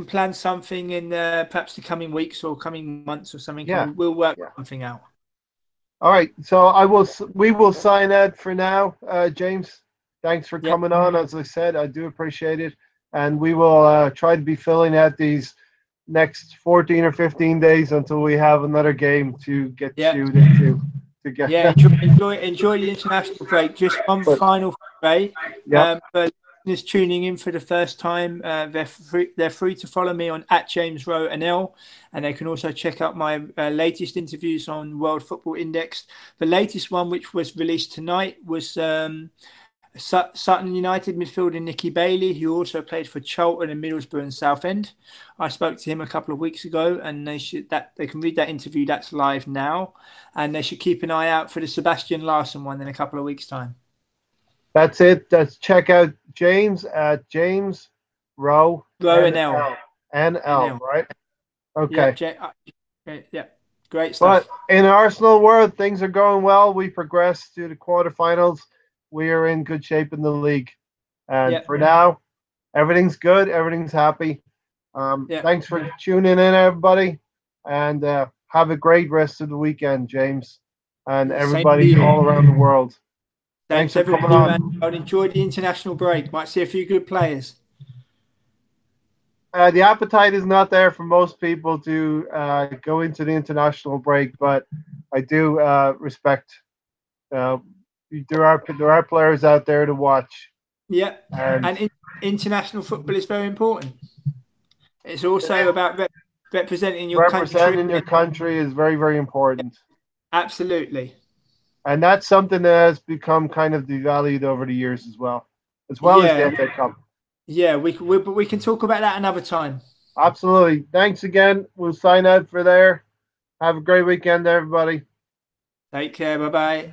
plan something in perhaps the coming weeks or coming months or something. Yeah. We'll work something out. All right. So we will sign out for now, James. Thanks for coming on. As I said, I do appreciate it. And we will try to be filling out these next 14 or 15 days until we have another game to get tuned into. Enjoy the international break. Just one final phrase. For listeners tuning in for the first time, they're free to follow me on @James Rowe NL, and they can also check out my latest interviews on World Football Index. The latest one, which was released tonight, was Sutton United midfielder Nicky Bailey, who also played for Charlton and Middlesbrough and Southend. I spoke to him a couple of weeks ago, and they can read that interview. That's live now, and they should keep an eye out for the Sebastian Larsson one in a couple of weeks' time. That's it. Let's check out James at James Rowe NL. NL, right? Okay. Yeah, great stuff. But in Arsenal world, things are going well. We progressed to the quarterfinals. We are in good shape in the league. And for now, everything's good. Everything's happy. Thanks for tuning in, everybody. And have a great rest of the weekend, James. And everybody all around the world. Thanks for coming on. I'd enjoy the international break. Might see a few good players. The appetite is not there for most people to go into the international break, but I do respect. There are players out there to watch. Yeah, and international football is very important. It's also about representing your country. Representing your country is very, very important. Absolutely. And that's something that has become kind of devalued over the years as well as the FA Cup. Yeah, we can talk about that another time. Absolutely. Thanks again. We'll sign out for there. Have a great weekend, everybody. Take care. Bye-bye.